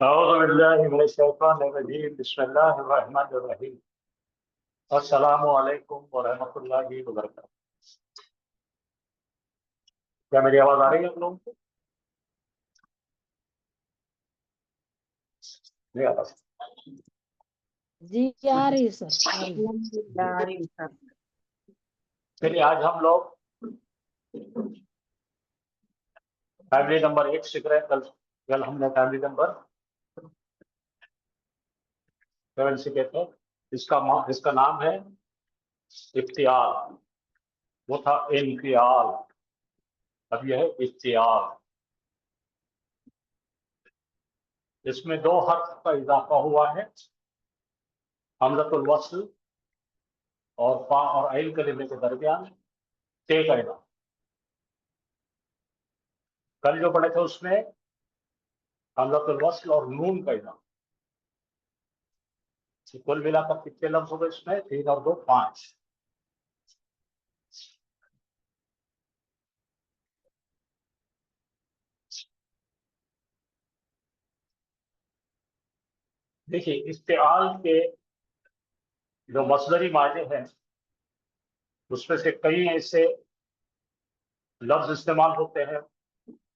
أعوذ بالله من الشيطان الرجيم بسم الله الرحمن الرحيم السلام علیکم ورحمۃ اللہ وبرکاتہ۔ کیا میری آواز آ رہی ہے آپ لوگوں کو؟ نہیں آ رہا؟ جی آ رہی ہے سر، آ رہی ہے۔ چلیے آج ہم لوگ فیملی نمبر 1 سیکھ رہے ہیں۔ کل ہم نے فیملی نمبر 7 سیکھے تھے۔ اس کا نام ہے افتعال۔ وہ تھا انفعال، اب یہ ہے افتعال۔ اس میں 2 حرف کا اضافہ ہوا ہے، حمزۃ الوصل اور فا اور عین کلمے کے درمیان تے کا اضافہ۔ کل جو پڑھے تھے اس میں حمزۃ الوصل اور نون کا اضافہ۔ کل ملا کر کتنے لفظ ہو گئے اس میں؟ 3 اور 2 5۔ دیکھیے افتعال کے جو مصدری معنی ہیں اس میں سے کئی ایسے لفظ استعمال ہوتے ہیں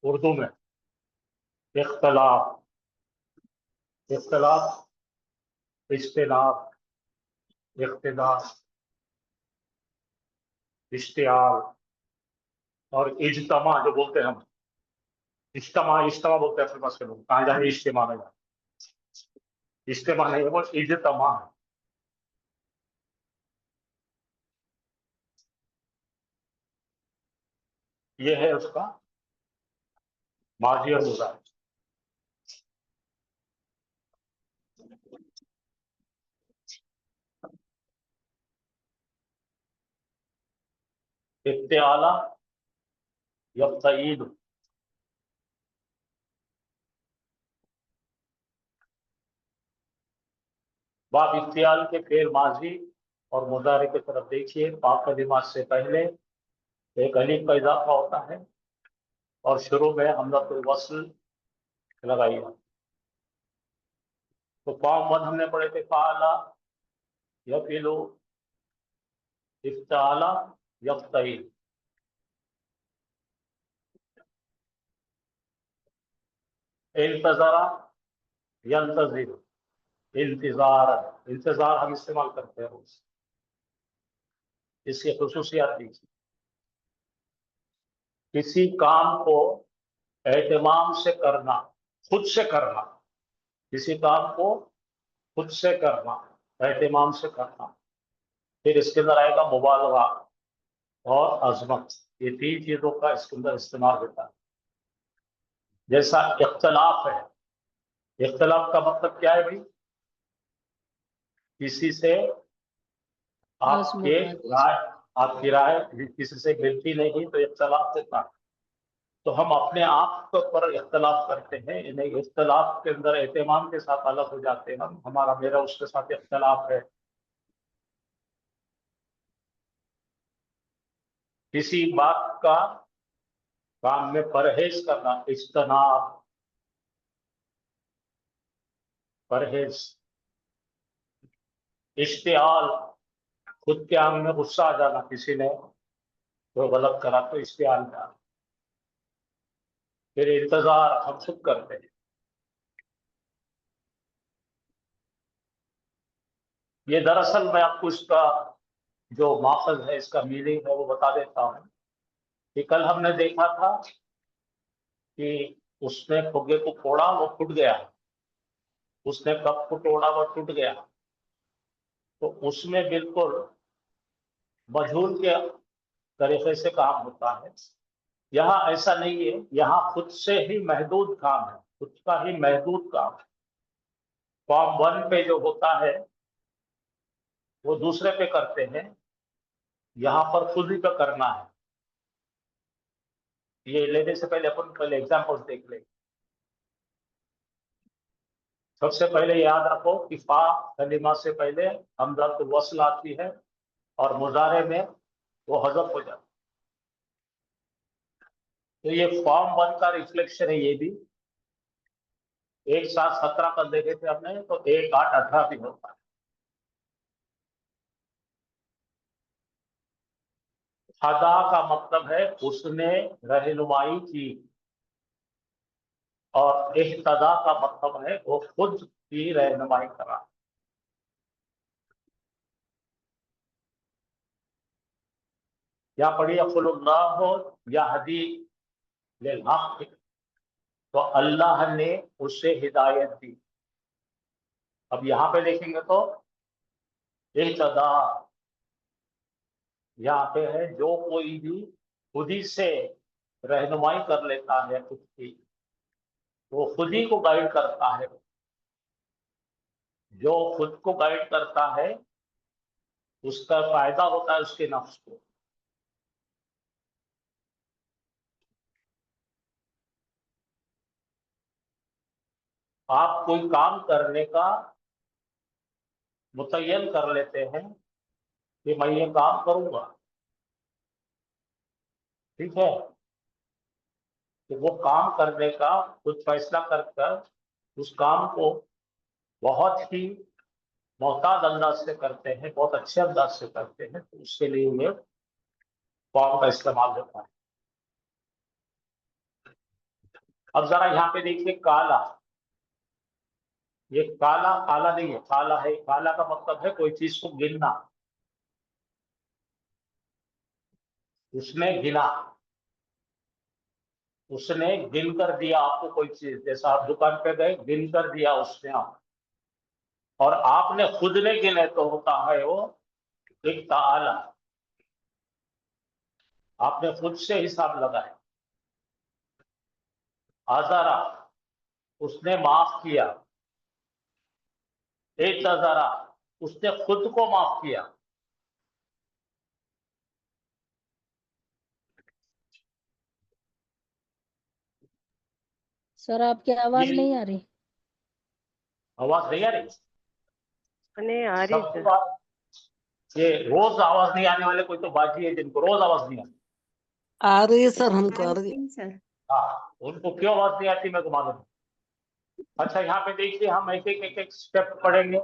اردو میں، اختلاف، اختلاف، اجتناب، اقتدار، اشتعال اور اجتماع جو بولتے ہیں ہم۔ اجتماع بولتے ہیں اپنے پاس کے لوگ، کہاں جائیں اجتماع میں جائیں۔ اجتماع نہیں ہے، وہ اجتماع ہے۔ یہ ہے اس کا ماضی اور مضارع۔ افتعال یفتعیل، باب افتعال کے فعل ماضی اور مضارع کی طرف دیکھیے۔ پاک کلمات سے پہلے ایک الف کا اضافہ ہوتا ہے اور شروع میں حمزۃ الوصل لگائی ہے۔ تو فارم 1 ہم نے پڑھے تھے، فعل یفعل، افتعال یفتعیل۔ انتظر ینتظر، انتظار ہم استعمال کرتے ہیں روز۔ اس کی خصوصیات دیکھیے، کسی کام کو اہتمام سے کرنا، خود سے کرنا، کسی کام کو خود سے کرنا، اہتمام سے کرنا۔ پھر اس کے اندر آئے گا مبالغہ اور عظمت، یہ 3 چیزوں کا اس کے اندر استعمال ہوتا ہے۔ جیسا اختلاف ہے، اختلاف کا مطلب کیا ہے بھائی؟ کسی سے آپ کی رائے کسی سے ملتی نہیں تو اختلاف ہوتا ہے۔ تو ہم اپنے آپ پر اختلاف کرتے ہیں، انہیں اختلاف کے اندر اہتمام کے ساتھ الگ ہو جاتے ہیں ہم، میرا اس کے ساتھ اختلاف ہے۔ کسی بات کا کام میں پرہیز کرنا، اجتناب، پرہیز۔ اشتعال، خود کے آنگ میں غصہ آ جانا، کسی نے کوئی غلط کرا تو اشتعال کا۔ پھر انتظار ہم خود کرتے ہیں۔ یہ دراصل میں آپ کو اس کا جو ماخذ ہے، اس کا میننگ ہے وہ بتا دیتا ہوں کہ کل ہم نے دیکھا تھا کہ اس نے پھگے کو پھوڑا، وہ ٹوٹ گیا۔ اس نے کپ کو توڑا، وہ ٹوٹ گیا۔ تو اس میں بالکل مجہول کے طریقے سے کام ہوتا ہے۔ یہاں ایسا نہیں ہے، یہاں خود سے ہی محدود کام ہے، خود کا ہی محدود کام ہے۔ فارم 1 پہ جو ہوتا ہے وہ دوسرے پہ کرتے ہیں، یہاں پر خود ہی پہ کرنا ہے۔ یہ لینے سے پہلے اپن پہلے ایگزامپل دیکھ لیں۔ سب سے پہلے یاد رکھو کہ فا کلمہ سے پہلے حمزۃ الوصل آتی ہے اور مضارع میں وہ حذف ہو جاتا ہے۔ تو یہ فارم 1 کا ریفلیکشن ہے۔ یہ بھی एक साथ 17 कर देखे थे हमने, तो 1 8 18 भी होता है। हदा का मतलब है उसने रहनुमाई की, और इह्तदा का मतलब है वो खुद की रहनुमाई करा। या पढ़िए क़ुलुल्लाहु यहदी लिल हक़, तो अल्लाह ने उसे हिदायत दी। अब यहां पे देखेंगे तो इह्तदा यहाँ पे है जो कोई भी खुद ही से रहनुमाई कर लेता है खुद की, वो खुद ही को गाइड करता है। जो खुद को गाइड करता है उसका फायदा होता है उसके नफ्स को। आप कोई काम करने का मुतय्यन कर लेते हैं कि मैं ये काम करूंगा, ठीक है, तो वो काम करने का खुद फैसला कर कर उस काम को बहुत ही मोहताज अंदाज से करते हैं, बहुत अच्छे अंदाज से करते हैं, तो उसके लिए ये फॉर्म का इस्तेमाल होता है। अब जरा यहाँ पे देखिए काला, ये काला काला नहीं है, काला है। काला का मतलब है कोई चीज को गिनना। उसने गिना, उसने गिन कर दिया आपको कोई चीज, जैसा आप दुकान पे गए गिन कर दिया उसने आप, और आपने खुद ने गिने तो होता है वो एक ताला, आपने खुद से हिसाब लगाया। आजारा, उसने माफ किया। एक आजारा, उसने खुद को माफ किया। सर आपकी आवाज ये नहीं आ रही। आवाज नहीं आ रही? नहीं आ रही सबकी सर। बात, ये रोज आवाज नहीं आने वाले कोई तो बाकी है जिनको रोज आवाज नहीं आती। आ रही है सर, हमको आ रही है। सर हाँ, उनको क्यों आवाज नहीं आती मेरे को मालूम नहीं। अच्छा यहाँ पे देखिए, हम एक एक स्टेप पढ़ेंगे।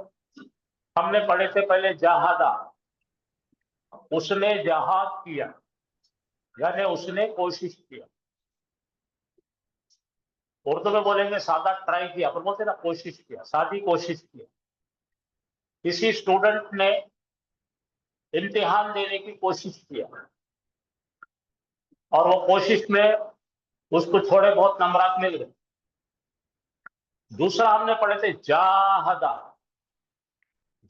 हमने पढ़े थे पहले जहादा, उसने जहाद किया, यानी उसने कोशिश किया। उर्दू में बोलेंगे सादा ट्राई किया, पर बोलते ना कोशिश किया, सादी कोशिश किया। किसी स्टूडेंट ने इम्तिहान देने की कोशिश किया और वो कोशिश में उसको थोड़े बहुत नंबरात मिल गए। दूसरा हमने पढ़े थे जाहदा।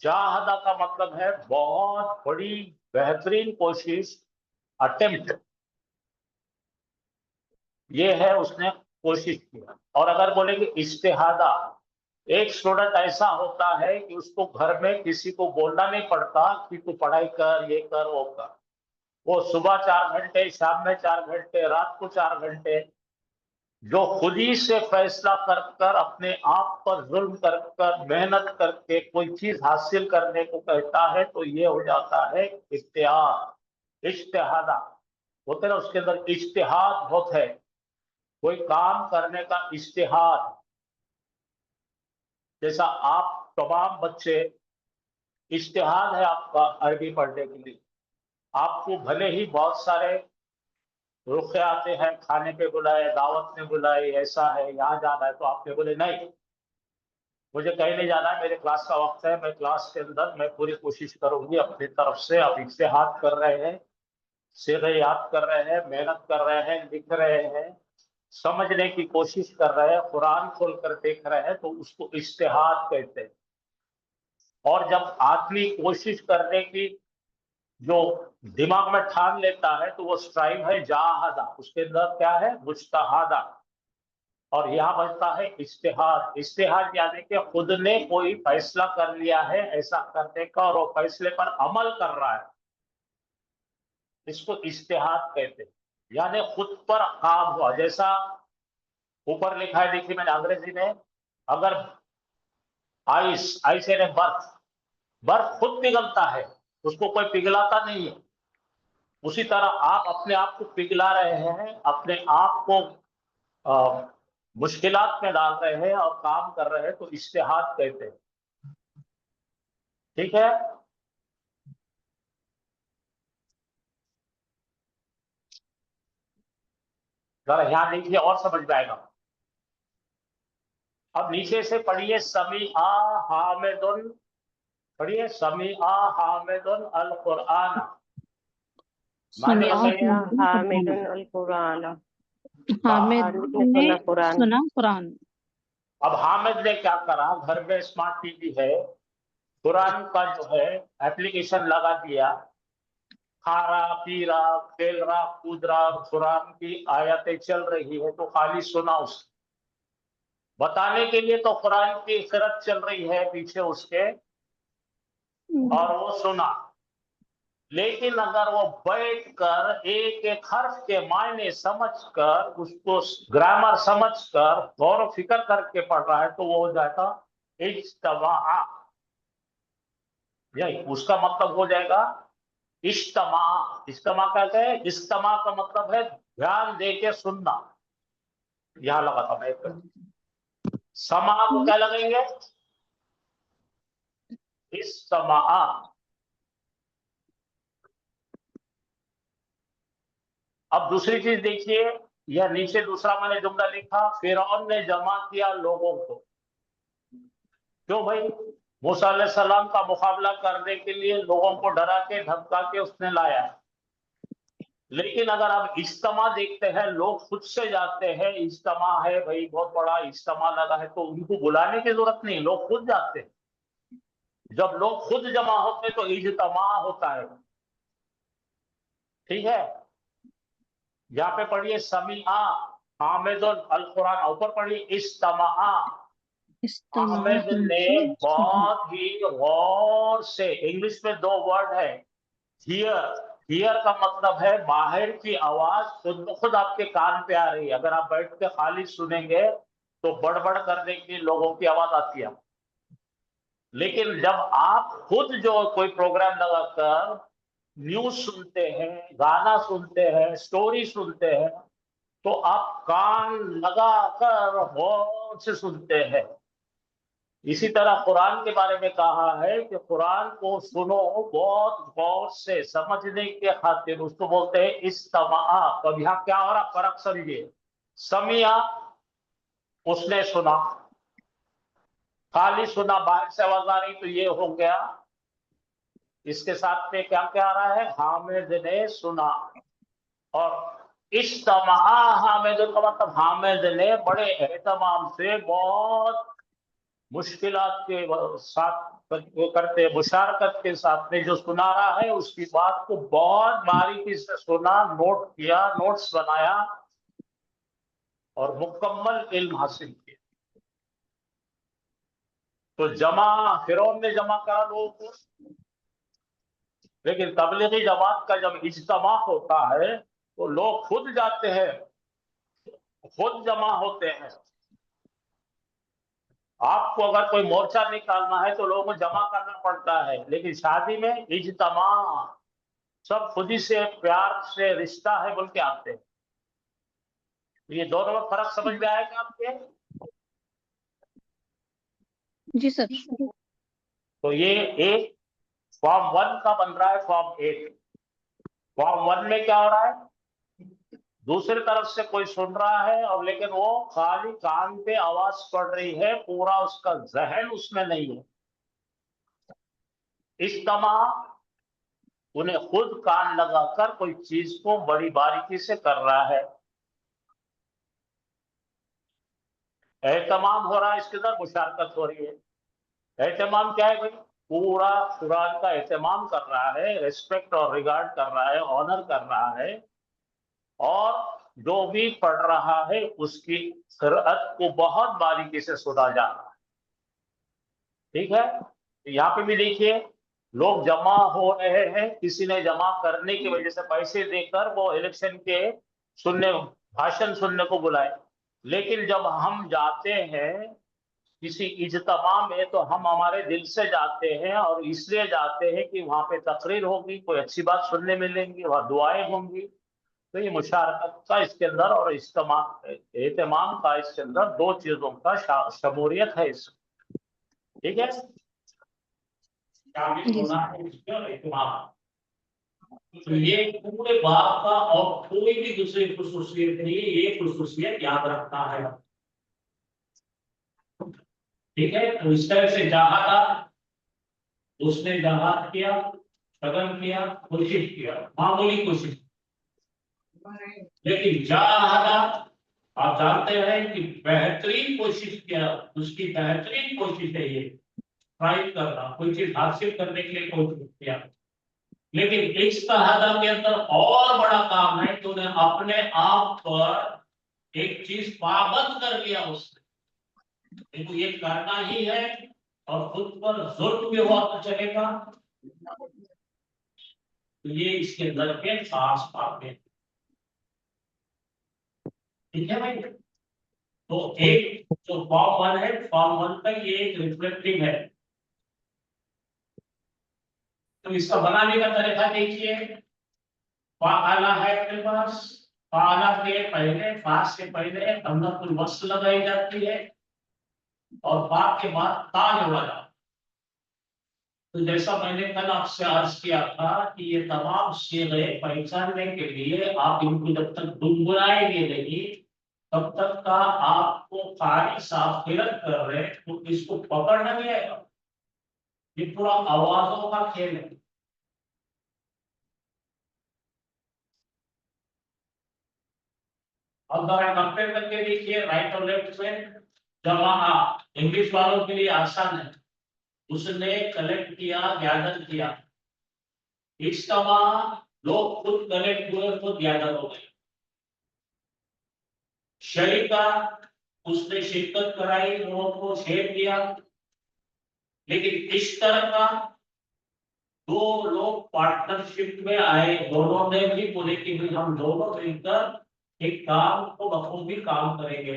जाहदा का मतलब है बहुत बड़ी बेहतरीन कोशिश, अटेम्प्ट, ये है उसने कोशिश किया। और अगर बोलेंगे इज्तिहादा, एक स्टूडेंट ऐसा होता है कि उसको घर में किसी को बोलना नहीं पड़ता कि तू पढ़ाई कर, ये कर, वो कर। वो सुबह 4 घंटे, शाम में 4 घंटे, रात को 4 घंटे, जो खुद ही से फैसला कर कर अपने आप पर जुल्म कर कर मेहनत करके कोई चीज हासिल करने को कहता है, तो ये हो जाता है इज्तिहाद, इज्तिहादा। होते ना उसके अंदर इज्तिहाद बहुत है, कोई काम करने का इज्तिहाद। जैसा आप तमाम बच्चे, इज्तिहाद है आपका अरबी पढ़ने के लिए, आपको भले ही बहुत सारे रुखे आते हैं, खाने पे बुलाए, दावत में बुलाए, ऐसा है यहाँ जाना है, तो आपने बोले नहीं मुझे कहीं नहीं जाना है, मेरे क्लास का वक्त है, मैं क्लास के अंदर मैं पूरी कोशिश करूंगी अपनी तरफ से। आप इज्तिहाद कर रहे हैं, सिरे याद कर रहे हैं, मेहनत कर रहे हैं, लिख रहे हैं, समझने की कोशिश कर रहे हैं, कुरान खोल कर देख रहे हैं, तो उसको इज्तिहाद कहते हैं। और जब आदमी कोशिश करने की जो दिमाग में ठान लेता है, तो वो स्ट्राइव है जाहदा, उसके अंदर क्या है, मुज्तहादा। और यहाँ बचता है इज्तिहाद। इज्तिहाद यानी कि खुद ने कोई फैसला कर लिया है ऐसा करने का, और वो फैसले पर अमल कर रहा है, इसको इज्तिहाद कहते हैं। यानी खुद पर काम हुआ। जैसा ऊपर लिखा है, देखिए मैंने अंग्रेजी में, अगर आइस, आइस यानी बर्फ, बर्फ खुद पिघलता है, उसको कोई पिघलाता नहीं है। उसी तरह आप अपने आप को पिघला रहे हैं, अपने आप को मुश्किलात में डाल रहे हैं और काम कर रहे हैं तो इज्तिहाद कहते हैं। ठीक है, जरा यहाँ देखिए और समझ में आएगा। अब नीचे से पढ़िए, समीआ हामिदुन, पढ़िए समीआ हामिदुन अल कुरान। माने समिया हामिदुन अल कुरान, हामिद हामिद ने ने सुना कुरान। सुना कुरान। अब हामिद ने क्या करा, घर में स्मार्ट टीवी है, कुरान का जो है एप्लीकेशन लगा दिया, खा रहा पी रहा खेल रहा कूद रहा, कुरान की आयतें चल रही है तो खाली सुना उसको, बताने के लिए तो कुरान की किरात चल रही है पीछे उसके, और वो सुना। लेकिन अगर वो बैठकर एक एक हर्फ के मायने समझकर, उसको ग्रामर समझकर गौर फिक्र करके पढ़ रहा है तो वो हो जाएगा इज्तमा। यही उसका मतलब हो जाएगा इज्तमा। इज्तमा कहते हैं, इज्तमा का मतलब है ध्यान दे के सुनना। यहां लगा था मैं एक। समा को क्या लगेंगे, इज्तमा। अब दूसरी चीज देखिए, यह नीचे दूसरा मैंने जुमला लिखा, फिरौन ने जमा किया लोगों को। क्यों भाई, मूसा अलैहिस्सलाम का मुकाबला करने के लिए लोगों को डरा के धमका के उसने लाया। लेकिन अगर आप इज्तमा देखते हैं, लोग खुद से जाते हैं, इज्तमा है भाई बहुत बड़ा इज्तमा लगा है, तो उनको बुलाने की जरूरत नहीं, लोग खुद जाते हैं। जब लोग खुद जमा होते तो इज्तमा होता है। ठीक है, यहाँ पे पढ़िए समीआ हामिदुन अल कुरान, ऊपर पढ़िए इज्तमा। हामिद ने बहुत ही गौर से, इंग्लिश में दो वर्ड है, हियर। हियर का मतलब है बाहर की आवाज खुद ब खुद आपके कान पे आ रही है। अगर आप बैठ के खाली सुनेंगे तो बड़बड़ करने की लोगों की आवाज आती है। लेकिन जब आप खुद जो कोई प्रोग्राम लगाकर न्यूज सुनते हैं, गाना सुनते हैं, स्टोरी सुनते हैं, तो आप कान लगाकर गौर से सुनते हैं। इसी तरह कुरान के बारे में कहा है कि कुरान को सुनो बहुत गौर से, समझने के खातिर, उसको बोलते हैं इस्तमा। तो यहाँ क्या हो रहा, फर्क समझिए। समिया उसने सुना, खाली सुना, बाहर से आवाज आ रही तो ये हो गया। इसके साथ में क्या क्या आ रहा है, हामिद ने सुना। और इस्तमा, हामिद का मतलब हामिद ने बड़े एहतमाम से, बहुत मुश्किलात के साथ वो करते, मुशारकत के साथ में जो सुना रहा है उसकी बात को बहुत बारीकी से सुना, नोट किया, नोट्स बनाया और मुकम्मल इल्म हासिल किया। तो जमा, फिरौन ने जमा करा लोगों को। लेकिन तबलीगी जमात का जब इज्तिमा होता है तो लोग खुद जाते हैं, खुद जमा होते हैं। आपको अगर कोई मोर्चा निकालना है तो लोगों को जमा करना पड़ता है, लेकिन शादी में इज्तिमा, सब खुद ही से प्यार से रिश्ता है बोल के आते हैं। ये दोनों में फर्क समझ में आएगा आपके? जी सर। तो ये एक फॉर्म 1 का बन रहा है, फॉर्म 8। फॉर्म 1 में क्या हो रहा है, दूसरी तरफ से कोई सुन रहा है और लेकिन वो खाली कान पे आवाज पड़ रही है, पूरा उसका जहन उसमें नहीं है। इज्तिमा उन्हें खुद कान लगाकर कोई चीज को बड़ी बारीकी से कर रहा है। एहतमाम हो रहा है, इसके अंदर मुशारकत हो रही है। एहतमाम क्या है भाई, पूरा कुरान का एहतमाम कर रहा है, रिस्पेक्ट और रिगार्ड कर रहा है, ऑनर कर रहा है, और जो भी पढ़ रहा है उसकी क़िराअत को बहुत बारीकी से सुना जा रहा है। ठीक है, तो यहाँ पे भी देखिए, लोग जमा हो रहे हैं, किसी ने जमा करने की वजह से पैसे देकर वो इलेक्शन के सुनने, भाषण सुनने को बुलाए। लेकिन जब हम जाते हैं किसी इज्तिमा में तो हम हमारे दिल से जाते हैं, और इसलिए जाते हैं कि वहां पे तकरीर होगी, कोई अच्छी बात सुनने मिलेंगी, वहां दुआएं होंगी। तो ये मुशारकत का इसके अंदर और एहतमाम का इसके अंदर दो चीजों का शमूलियत है इसमें, ठीक है। शामिल जी होना है इसमें और एहतमाम। तो ये पूरे बाप का और कोई भी दूसरी खुसूसियत नहीं, ये खुसूसियत याद रखता है, ठीक है। तो इस तरह से जहादा, उसने जहाद किया, सगन किया, कोशिश किया, मामूली कोशिश, लेकिन जहादा आप जानते हैं कि बेहतरीन कोशिश किया, उसकी बेहतरीन कोशिश है ये, ट्राई करना, कोई चीज हासिल करने के लिए कोशिश किया। लेकिन इज्तिहाद के अंदर और बड़ा काम है कि उन्हें अपने आप पर एक चीज पाबंद कर लिया उसने, देखो ये करना ही है और खुद पर जुल्म भी हुआ तो चलेगा। तो ये इसके अंदर के खास बात है, ठीक है भाई। तो एक जो फॉर्म 1 है, फॉर्म 1 का ये एक रिफ्लेक्टिव है। तो इसका बनाने का तरीका देखिए, फाअला है अपने पास, फाअला के पहले, फा से पहले हमजतुल वस्ल लगाई जाती है और फा के बाद ता जोड़ा जाता है। तो जैसा मैंने कल आपसे अर्ज किया था कि ये तमाम सीगे पहचानने के लिए आप इनको जब तक गुनगुनाएंगे नहीं, तब तक का आपको कारी साफिरत कर रहे हैं, तो इसको पकड़ना नहीं आएगा। ये पूरा आवाजों का खेल है। अब जरा कंपेयर करके देखिए राइट और लेफ्ट में। जमा इंग्लिश वालों के लिए आसान है, उसने कलेक्ट किया, गैदर किया। इज्तिमा लोग खुद कलेक्ट हुए, खुद गैदर हो गए। शरीका उसने शिरकत कराई, लोगों को शेयर किया। लेकिन इस तरह का दो लोग पार्टनरशिप में आए, दोनों ने भी बोले कि भाई हम दोनों मिलकर एक काम को बखूबी काम करेंगे।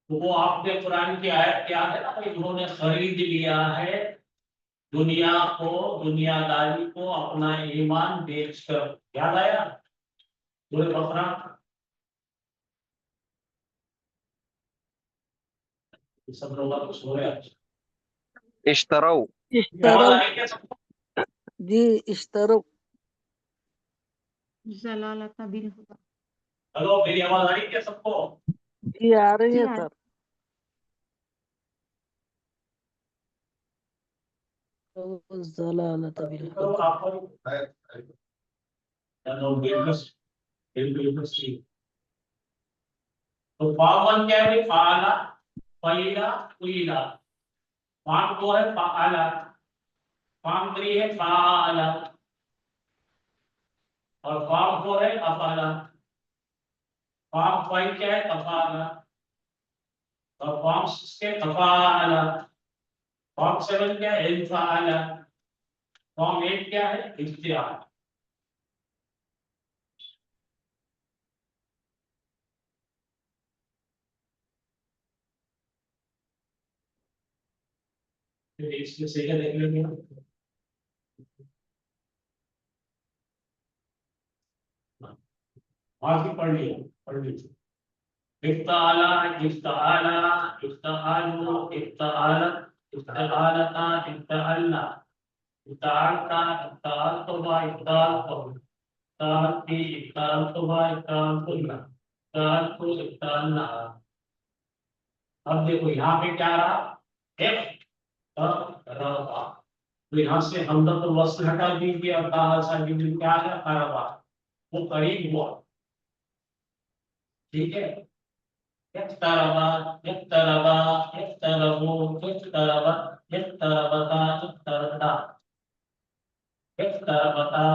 तो वो आपने कुरान की आयत क्या है ना भाई, उन्होंने खरीद लिया है दुनिया को, दुनियादारी को अपना ईमान बेचकर। याद आया सूरह बकरा? सब लोग तो सो रहे हैं। इश्तरौ आवाज इश्तरौ, आ रही है सबको? जी इश्तरौ। जलालता बिल हुदा। हेलो, मेरी आवाज आ रही है सबको? जी आ रही जी है आ सर। ज़लालत बिल करो हुदा। आप करो। हेलो बिल्कुल बिल्कुल सही। तो पावन क्या है? फाला, फैला, उइला। पाम को है फाला, पाम करी है फाला, और पाम को है अफाला। पाम फाइव क्या है? अफाला, और पाम सिक्स के अफाला। पाम सेवन क्या है? इनफाला। पाम एट क्या है? इफ्तियाल। फिर इसमें से क्या देख लेंगे? आगे पढ़ लिया, पढ़ लीजिए। इफ्ताला, इफ्ताला, इफ्तालु, इफ्तालत, इफ्तालता, इफ्तालना, इफ्तालता, इफ्तालतुमा, इफ्तालतु, इफ्तालती, इफ्तालतुमा, इफ्तालतुन्ना, इफ्तालतु, इफ्तालना। अब देखो यहाँ पे क्या रहा? इफ्तारबा। तो यहाँ से हमजा तो वस्ल हटा दीजिए और ताहा सा दीजिए, क्या है? अरबा, वो करीब हुआ, ठीक है। इफ्तारबा, इफ्तारबा, इफ्तारबू, इफ्तारबत, इफ्तारबता, इफ्तारता, इफ्तारबता,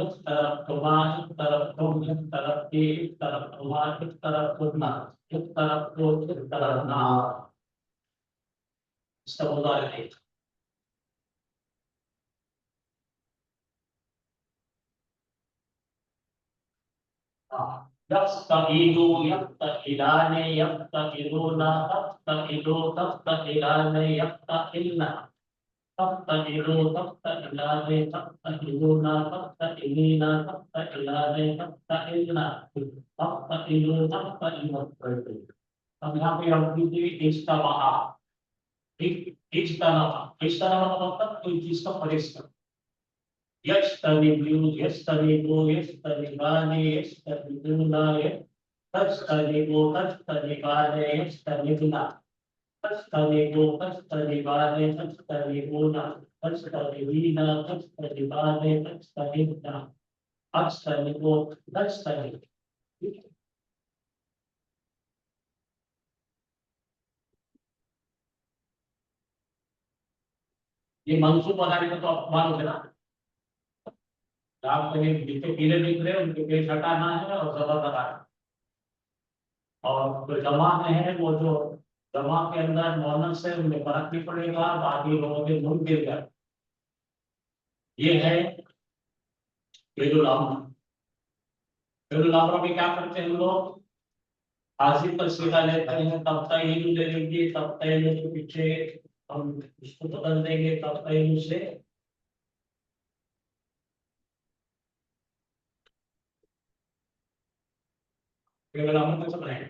इफ्तारबतुमा, इफ्तारबतुम, इफ्तारबती, इफ्तारबतुमा, इफ्तारबतुन्ना, इफ्तारबतु, इफ्तारबना। इसका मुदारिअ है। यस्तइलु यस्तइलाने यस्तइलुना तस्तइलु तस्तइलाने यस्तइलना तस्तइलु तस्तइलाने तस्तइलुना तस्तइलीना तस्तइलाने तस्तइलना तस्तइलु तस्तइलु। अब यहाँ पे हम कीजिए इज्तमा इज्तमा इज्तमा का मतलब कोई चीज का परिश्रम। यस्तनिबु यस्तनिबु यस्तनिबाने यस्तनिबुना तस्तनिबु तस्तनिबाने यस्तनिबुना तस्तनिबु तस्तनिबाने तस्तनिबुना तस्तनिबीना तस्तनिबाने तस्तनिबुना अस्तनिबु तस्तनिबु। ये मंसूब बनाने का तो अपमान होगा ना। आप कहीं जितने पीले दिख रहे हैं उनके पेश हटाना है और जबर लगाना है। और जो जमा में है वो जो जमा के अंदर मोनस है उनमें फर्क नहीं पड़ेगा, बाकी लोगों के मुंह गिर गए। ये है फेरुल अम्र। फेरुल अम्र में क्या करते हैं हम लोग, हाजिर पर सीधा लेते हैं, तब तक इलू ले लेंगे, तब तक इलू के पीछे हम इसको बदल देंगे, तब तक इलू से फेरुल अम्र कैसे बनाएंगे,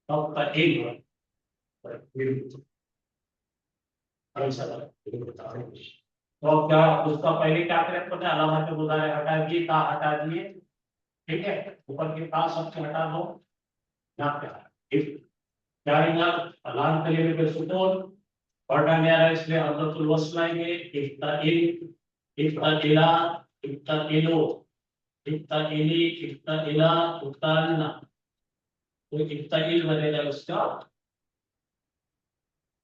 तब तक इलू तो क्या उसका पहले क्या करें पता है, अलामा के गुजारे हटा दिए, ता हटा दिए, ठीक है, ऊपर के ता सबसे हटा दो, यहाँ पे क्या अलाम कलीमे पे सुकून पढ़ना नहीं आ रहा है इसलिए हमजतुल वस्ल आएंगे, इफ्ताइल इफ्ताइला इफ्ताइलो इफ्ताइली इफ्ताइला इफ्ताइलना, तो इफ्ताइल बनेगा उसका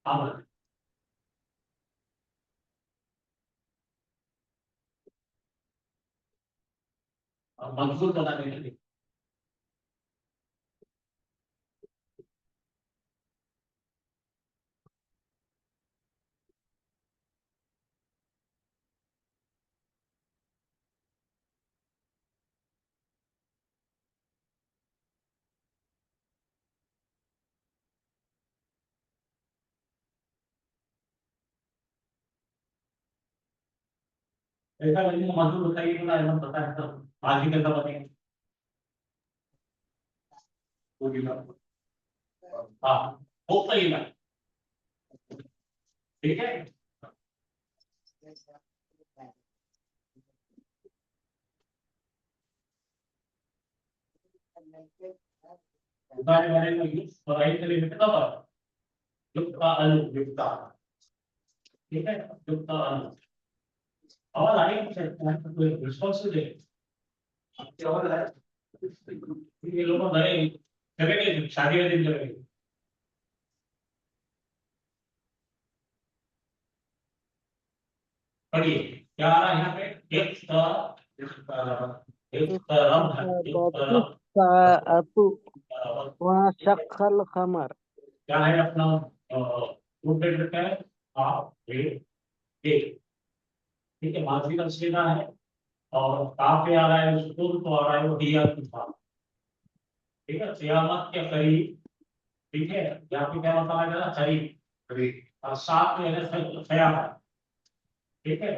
अमल। मंजूर बनाने के लिए ऐसा नहीं मंजूर होता है कि ना पता है, तो आज ही कैसा बनेगा वो भी हाँ हो सही ना, ठीक है। उदाहरण वाले को यूज पढ़ाई के लिए कितना बार युक्ता अनु युक्ता, ठीक है, युक्ता अनु और आगे कुछ रिस्पॉन्स दे और है ये लोग नए चलेंगे शादी वाले दिन चलेंगे। पढ़िए क्या आ रहा है यहाँ पे, एक तरफ वहाँ शक्खल खमर क्या है अपना स्टूडेंट का है आप ठीक है, मानसिक असलिना है और कहाँ पे आ रहा है स्कूल, तो आ रहा है वो दिया की था, ठीक है, सियामत के करीब, ठीक है, यहाँ पे क्या बताया जा रहा है करीब और साथ में है क़यामत, ठीक है।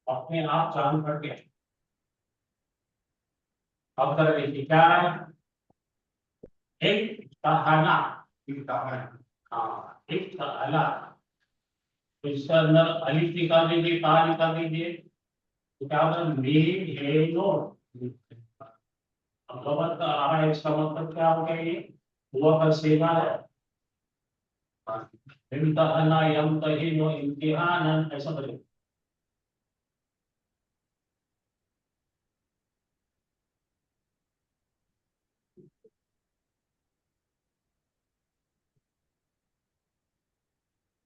अपने आप चालू करके अब कर देखिए क्या है, एक तहना, हाँ एक तहला, तो इसके अंदर अलिफ निकाल दीजिए, ता निकाल दीजिए, तो क्या होगा मीम है नोट। अब गलत आ रहा है, इसका मतलब क्या हो गया, ये हुआ का सीमा है, इम्तहना यम्तहिनु इम्तिहानन ऐसा बनेगा।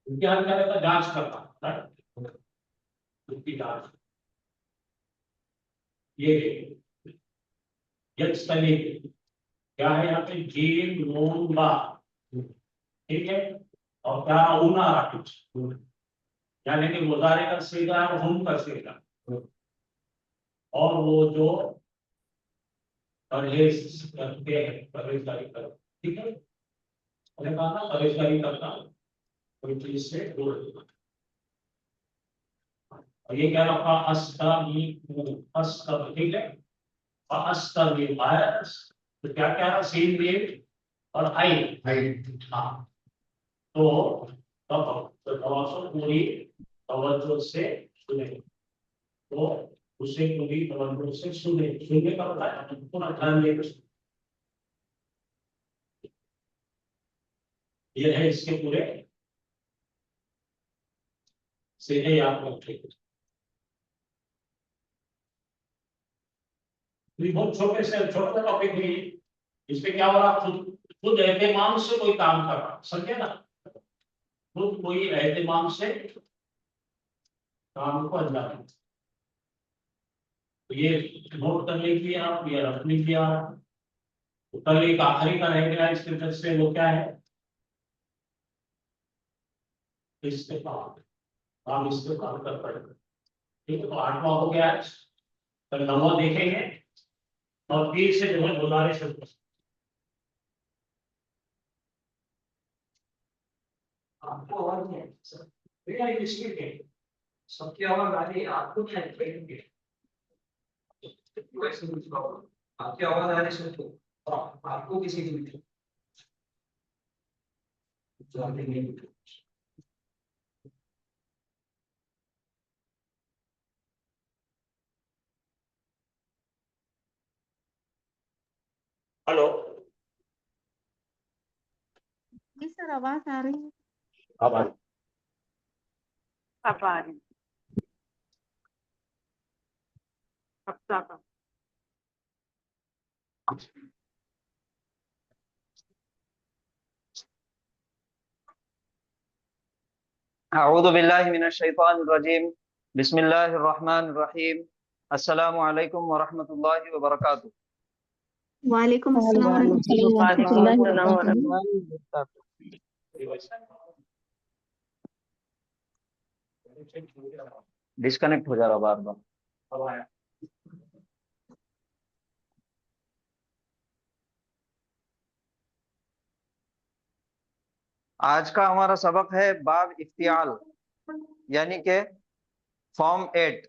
इम्तिहान क्या रहता है, जांच करना, राइट, उसकी जांच। ये यस्तनी क्या है यहाँ पे जीम नून बा, ٹھیک ہے. اور کیا ہونا کچھ یعنی کہ مظاہرے کا سیگا ہے ہم کا سیگا اور وہ جو پرہیز کرتے ہیں پرہیزگاری کرو. ٹھیک ہے میں نے کہا نا پرہیزگاری کرتا ہوں کوئی چیز سے دور رہتا. اور یہ کیا رکھا استغفر. ٹھیک ہے استغفر تو کیا کیا ہے سین ویو اور آئی. ہاں تو تواصل پوری توجہ سے سنے تو اسے پوری توجہ سے سننے کا ہوتا ہے پورا دھیان دے کر. یہ ہے اس کے پورے سیدھے یاد رکھے. بہت چھوٹے سے چھوٹا ٹاپک بھی اس پہ کیا ہو رہا خود اہتمام سے کوئی کام کر رہا سمجھے نا خود کوئی اہتمام سے کام کو انجام. یہ نوٹ کرنے کی آپ یا رکھنے کی آپ کل ایک آخری کا رہ گیا اس کے طرف سے وہ کیا ہے استقامت. آپ استقامت کر پڑے گا. ٹھیک ہے تو 8واں ہو گیا کل 9واں دیکھیں گے اور 3 سے جو ہے گزارش ہے آپ کو آواز نہیں ہے سب کی آواز آ رہی ہے آپ کو کیا ہے ویسے کچھ آپ کی آواز آ رہی ہے آپ کو کسی کی ہلو جی سر آواز آ رہی ہے. آواز اب آ رہی اب تک اعوذ باللہ من الشیطان الرجیم بسم اللہ الرحمن الرحیم السلام علیکم ورحمۃ اللہ وبرکاتہ. وعلیکم السلام ورحمۃ اللہ وعلیکم وبرکاتہ. السلام ڈسکنیکٹ ہو جا رہا بار بار. آج کا ہمارا سبق ہے باب افتعال یعنی کہ فارم 8.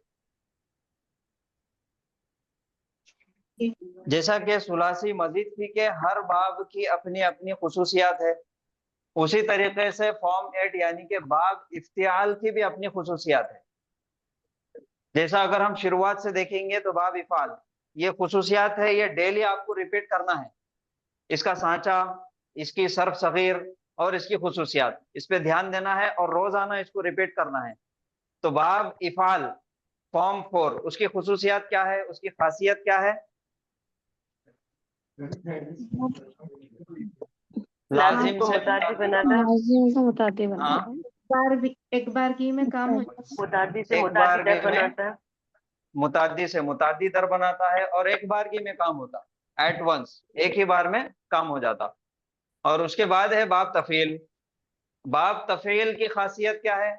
جیسا کہ ثلاثی مزید تھی کہ ہر باب کی اپنی اپنی خصوصیات ہے اسی طریقے سے فارم 8 یعنی کہ باب افتعال کی بھی اپنی خصوصیات ہے. جیسا اگر ہم شروعات سے دیکھیں گے تو باب افعال یہ خصوصیات ہے یہ ڈیلی آپ کو ریپیٹ کرنا ہے. اس کا سانچہ اس کی صرف صغیر اور اس کی خصوصیات اس پہ دھیان دینا ہے اور روزانہ اس کو ریپیٹ کرنا ہے. تو باب افعال فارم 4 اس کی خصوصیات کیا ہے اس کی خاصیت کیا ہے لازم سے متعدی بناتا لازم کو متعدی بناتا ہاں ہے. ایک بار کی میں کام ہو جاتا ہے. متعدی سے ایک متعدی بار در میں بناتا ہے متعدی سے متعدی در بناتا ہے اور ایک بار کی میں کام ہوتا ایٹ ونس ایک ہی بار میں کام ہو جاتا. اور اس کے بعد ہے باب تفعیل. باب تفعیل کی خاصیت کیا ہے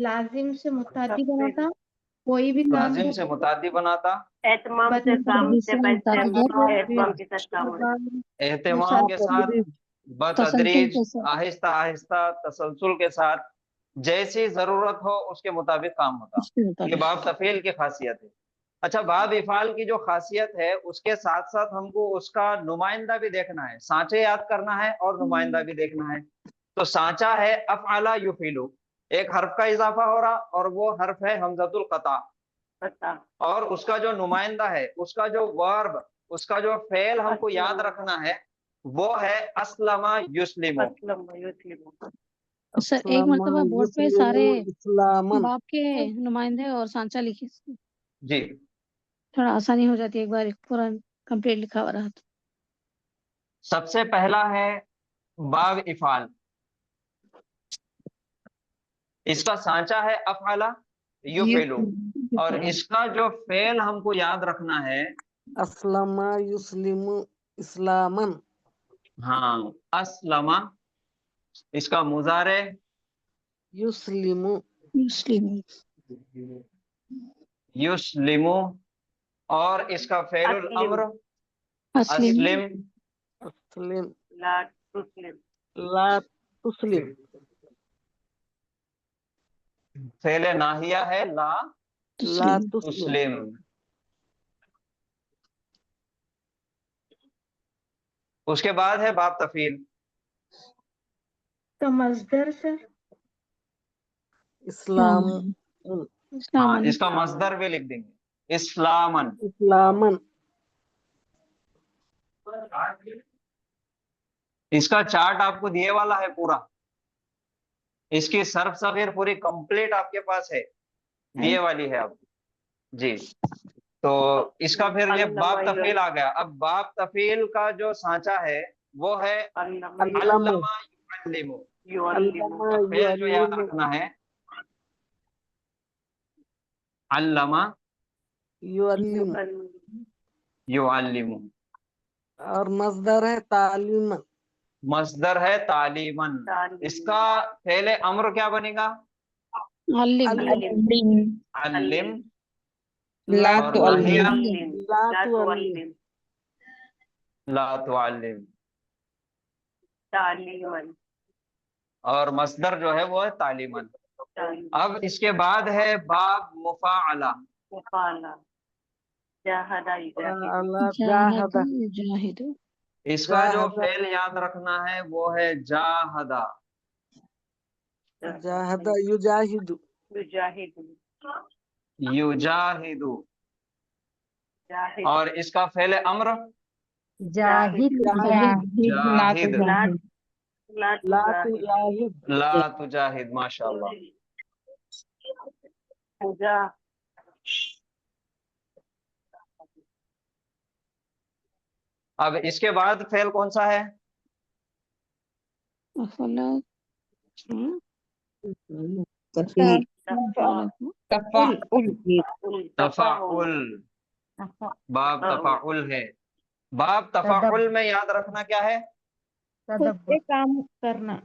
لازم سے متعدی بناتا کوئی بھی کام لازم سے متعدی بناتا اہتمام سے کام سے بچتے اہتمام کے ساتھ کام ہوتا اہتمام کے ساتھ بتدریج تسلسل کے ساتھ. آہستہ آہستہ تسلسل کے ساتھ جیسی ضرورت ہو اس کے مطابق کام ہوتا. اس کے یہ مطابق. باب تفعیل کی خاصیت ہے. اچھا باب افعال کی جو خاصیت ہے اس کے ساتھ ساتھ ہم کو اس کا نمائندہ بھی دیکھنا ہے. سانچے یاد کرنا ہے اور نمائندہ بھی دیکھنا ہے. تو سانچہ ہے افعل یفعل ایک حرف کا اضافہ ہو رہا اور وہ حرف ہے حمزۃ القطع. پتا اور اس کا جو نمائندہ ہے اس کا جو ورب اس کا جو فعل ہم کو یاد رکھنا ہے وہ ہے اسلم یسلم. سر ایک مرتبہ بورڈ پہ سارے اسلامن باپ کے نمائندے اور سانچہ لکھے جی تھوڑا آسانی ہو جاتی ہے ایک بار پورا کمپلیٹ لکھا ہوا رہا تو. سب سے پہلا ہے باب افعال. اس کا سانچہ ہے افعل یفعل اور اس کا جو فعل ہم کو یاد رکھنا ہے اسلم یسلم اسلامن. ہاں اسلم इसका मुजारे युस्लिमु मुस्लिम युस्लिमु, और इसका फेलुल अस्लिम। अम्र अस्लिम अस्लिम, अस्लिम ला तुस्लिम। ला तुस्लिम फेले नाहिया है ला ला तुस्लिम तुस्लिम तुस्लिम। उसके बाद है बाब तफील। तो मजदर सर इस्लाम हाँ, इस्लामन इसका मस्दर भी लिख देंगे, इस्लामन। इस्लामन इसका चार्ट आपको दिए वाला है पूरा, इसकी सर्फ सगीर पूरी कंप्लीट आपके पास है, दिए वाली है आपको जी। तो इसका फिर ये बाब तफील आ गया। अब बाब तफील का जो सांचा है वो है अल्लामा अल्लमा युअल्लिमु। अल्लामा तो फेल जो याद युअल्लिमु रखना है अल्लमा युअल्लिमु युअल्लिमु, और मस्दर है तालीमन मस्दर है तालीमन। इसका फेले अम्र क्या बनेगा? अल्लिम अल्लिम, ला और तुअल्लिम नाहिया ला तुअल्लिम ला तुअल्लिम, तालीमन। और मस्दर जो है वो है तालीमन। अब इसके बाद है बाब मुफाअला। मुफाला जहदा युजाहिदु। अला जाहद जाहदा जाहिद इसका जो जाहदा फेल याद रखना है वो है जाहदा। जाहदा युजाहिदु युजाहिदु। युजाहिदु, जाहिद। और इसका फेल अम्र जाहिद। जाहिद, ला ला तुजाहिद। तुजाहिद ला तुजाहिद। माशाअल्लाह। मुजा अब इसके बाद फेल कौन सा है? अफला तफाउल, बाब तफाउल है। बाब तफाउल में याद रखना क्या है? काम करना।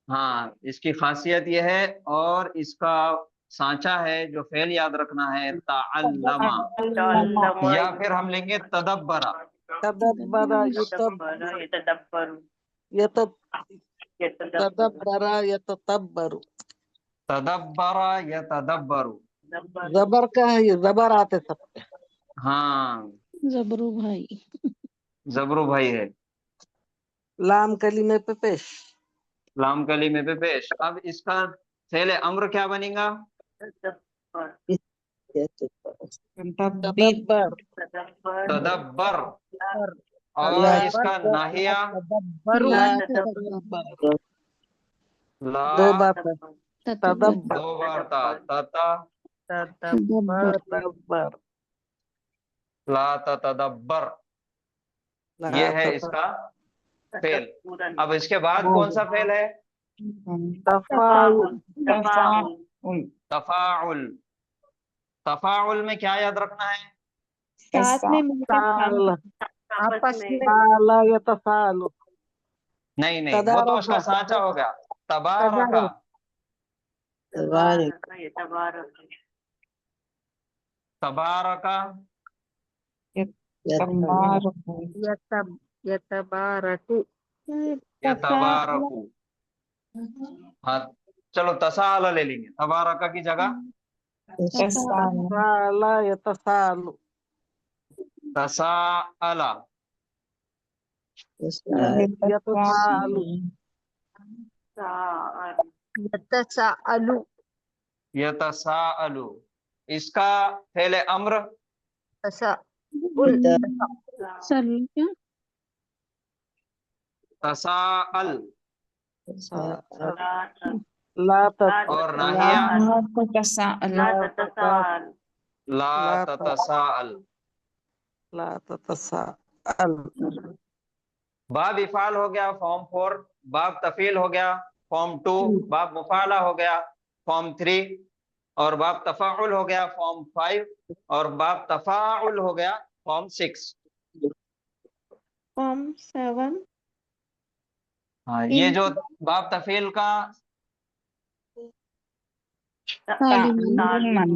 हाँ, इसकी खासियत यह है, और इसका सांचा है जो फेल याद रखना है ताअल्लमा, या फिर हम लेंगे तदब्बरा। तदब्बरा यतदब्बरु। तदब्बरा यततब्बरु तदब्बरा या तदब्बरु। जबर का है, ये जबर आते सब पे। हाँ, जबरू भाई जबरू भाई है। लाम कलीमे पे पेश लाम कली में पे पेश। अब इसका फेल अम्र क्या बनेगा? तदब्बर तदब्बर, ला और इसका नाहिया ला तदब्बर ला, दो बात है तदब्बर दो बार था, तता तदब्बर तदब्बर ला तदब्बर, ये है इसका फेल। अब इसके बाद कौन सा फेल है? तफाउल तफाउल। तफाउल में क्या याद रखना है? साथ में मिलकर ताल आपस में ताला यतफालु नहीं नहीं, वो तो उसका सांचा हो गया। तबारका, तबारका, यतबारकु यतबारकु। हाँ, चलो तसाअला ले लेंगे तबारका की जगह। तसाला यतसालु तसाअला, यतसालु यतसालु यतसाअलु। इसका फेल अम्र सल क्या तसाअल, ला और नाहिया ला ततसाअल। ला ततसाअल। बाब इफाल हो गया फॉर्म 4, बाब तफील हो गया फॉर्म 2, बाब मुफाला हो गया फॉर्म 3, और बाब तफाउल हो गया फॉर्म 5, और बाब तफाउल हो गया फॉर्म 6। फॉर्म 7 हाँ, ये जो बाब तफील का तालीमन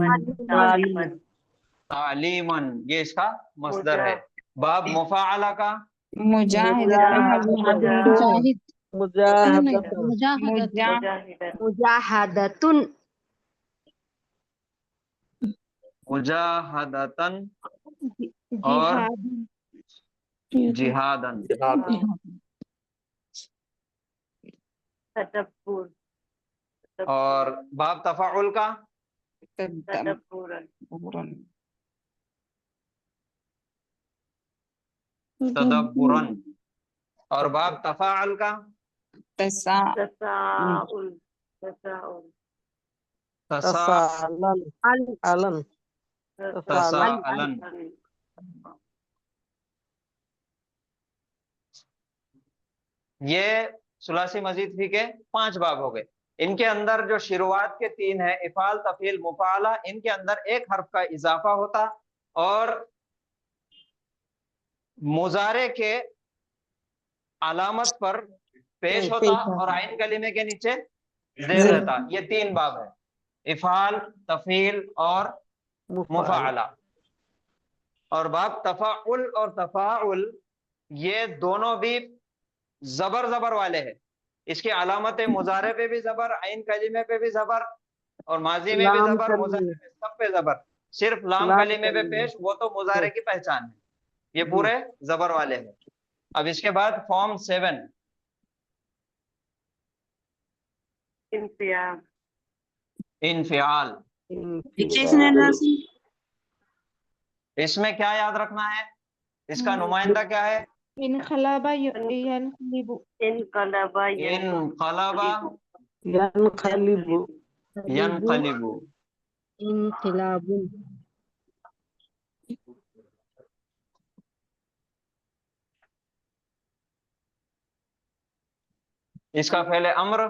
तालीमन, ये इसका मस्दर है। बाब मुफाअला का मुजाहिद मुजाहदतुन मुजाहिदतुन मुजाहदतुन मुजाहदतन और जिहादन। तदब्बुर और बाब तफाउल का तदब्बुरन तदब्बुरन। और बाब तफाअल का तसाउल तसाउल तसालन अलन तसाअलन। ये सुलासी मजीद फी के 5 बाब हो गए। इनके अंदर जो शुरुआत के 3 है, इफाल तफील मुफाला, इनके अंदर एक हर्फ का इजाफा होता और मुजारे के अलामत पर पेश होता और आइन कलीमे के नीचे जेर रहता। ये 3 बाब है, इफाल तफील और मुफाला। और बाब तफाउल और तफाउल ये दोनों भी जबर वाले हैं। इसकी अलामत मुजारे पे भी जबर, आइन कलीमे पे भी जबर और माजी में भी जबर, मुजारे पे, सब पे जबर। सिर्फ लाम कलीमे पे पेश, वो तो मुजारे की पहचान है। ये पूरे जबर वाले हैं। अब इसके बाद फॉर्म 7 इंफियाल इनफियाल। इसमें क्या याद रखना है, इसका नुमाइंदा क्या है? इनकलबा इनकलबा यनक़लिबु यनक़लिबु। इनक़िलाबुन इसका पहले अम्र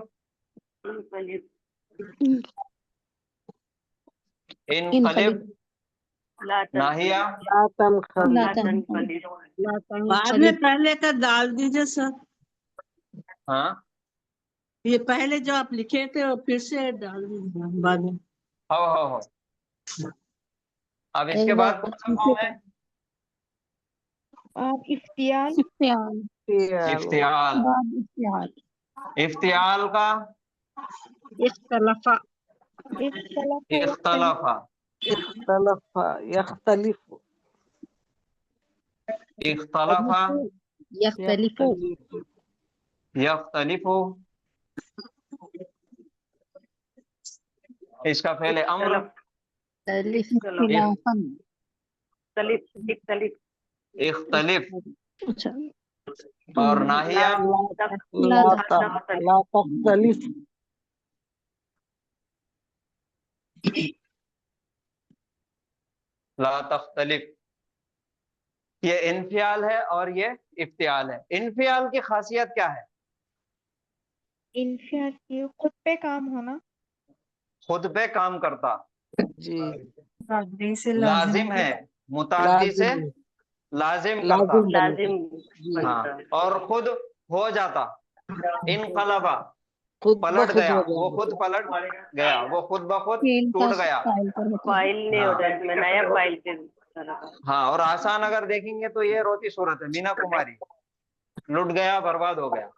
इनक़लिब, नाहिया ला तनक़लिब बाद में पहले का डाल दीजिए सर। हाँ ये पहले जो आप लिखे थे वो फिर से डाल दीजिए बाद में। हो। अब इसके एक बाद बार कौन सा फॉर्म है? इफ्तियाल इफ्तियाल इफ्तियाल। बाब इफ्तियाल इफ्तियाल का इख्तलफा इख्तलफा इख्तलफा यख्तलिफु इख्तलफा यख्तलिफु यख्तलिफु। इसका पहले अम्र इख्तिलाफन इख्तलिफ अच्छा और नाहिया ला तख्तलिफ ला तख्तलिफ। ये इनफियाल है और ये इफ्तियाल है। इनफियाल की खासियत क्या है? इंफियाल की खुद पे काम होना, खुद पे काम करता, जी लाजिम है, मुताद्दी से लाजिम करता। लाजिम हाँ, और खुद हो जाता। इनकलबा खुद पलट बखुद गया, हो वो खुद पलट गया, वो खुद बखुद टूट गया। फाइल पर होता है फाइल नहीं हाँ। होता इसमें, नया फाइल पे हाँ, और आसान अगर देखेंगे तो ये रोती सूरत है, मीना कुमारी, लुट गया, बर्बाद हो गया।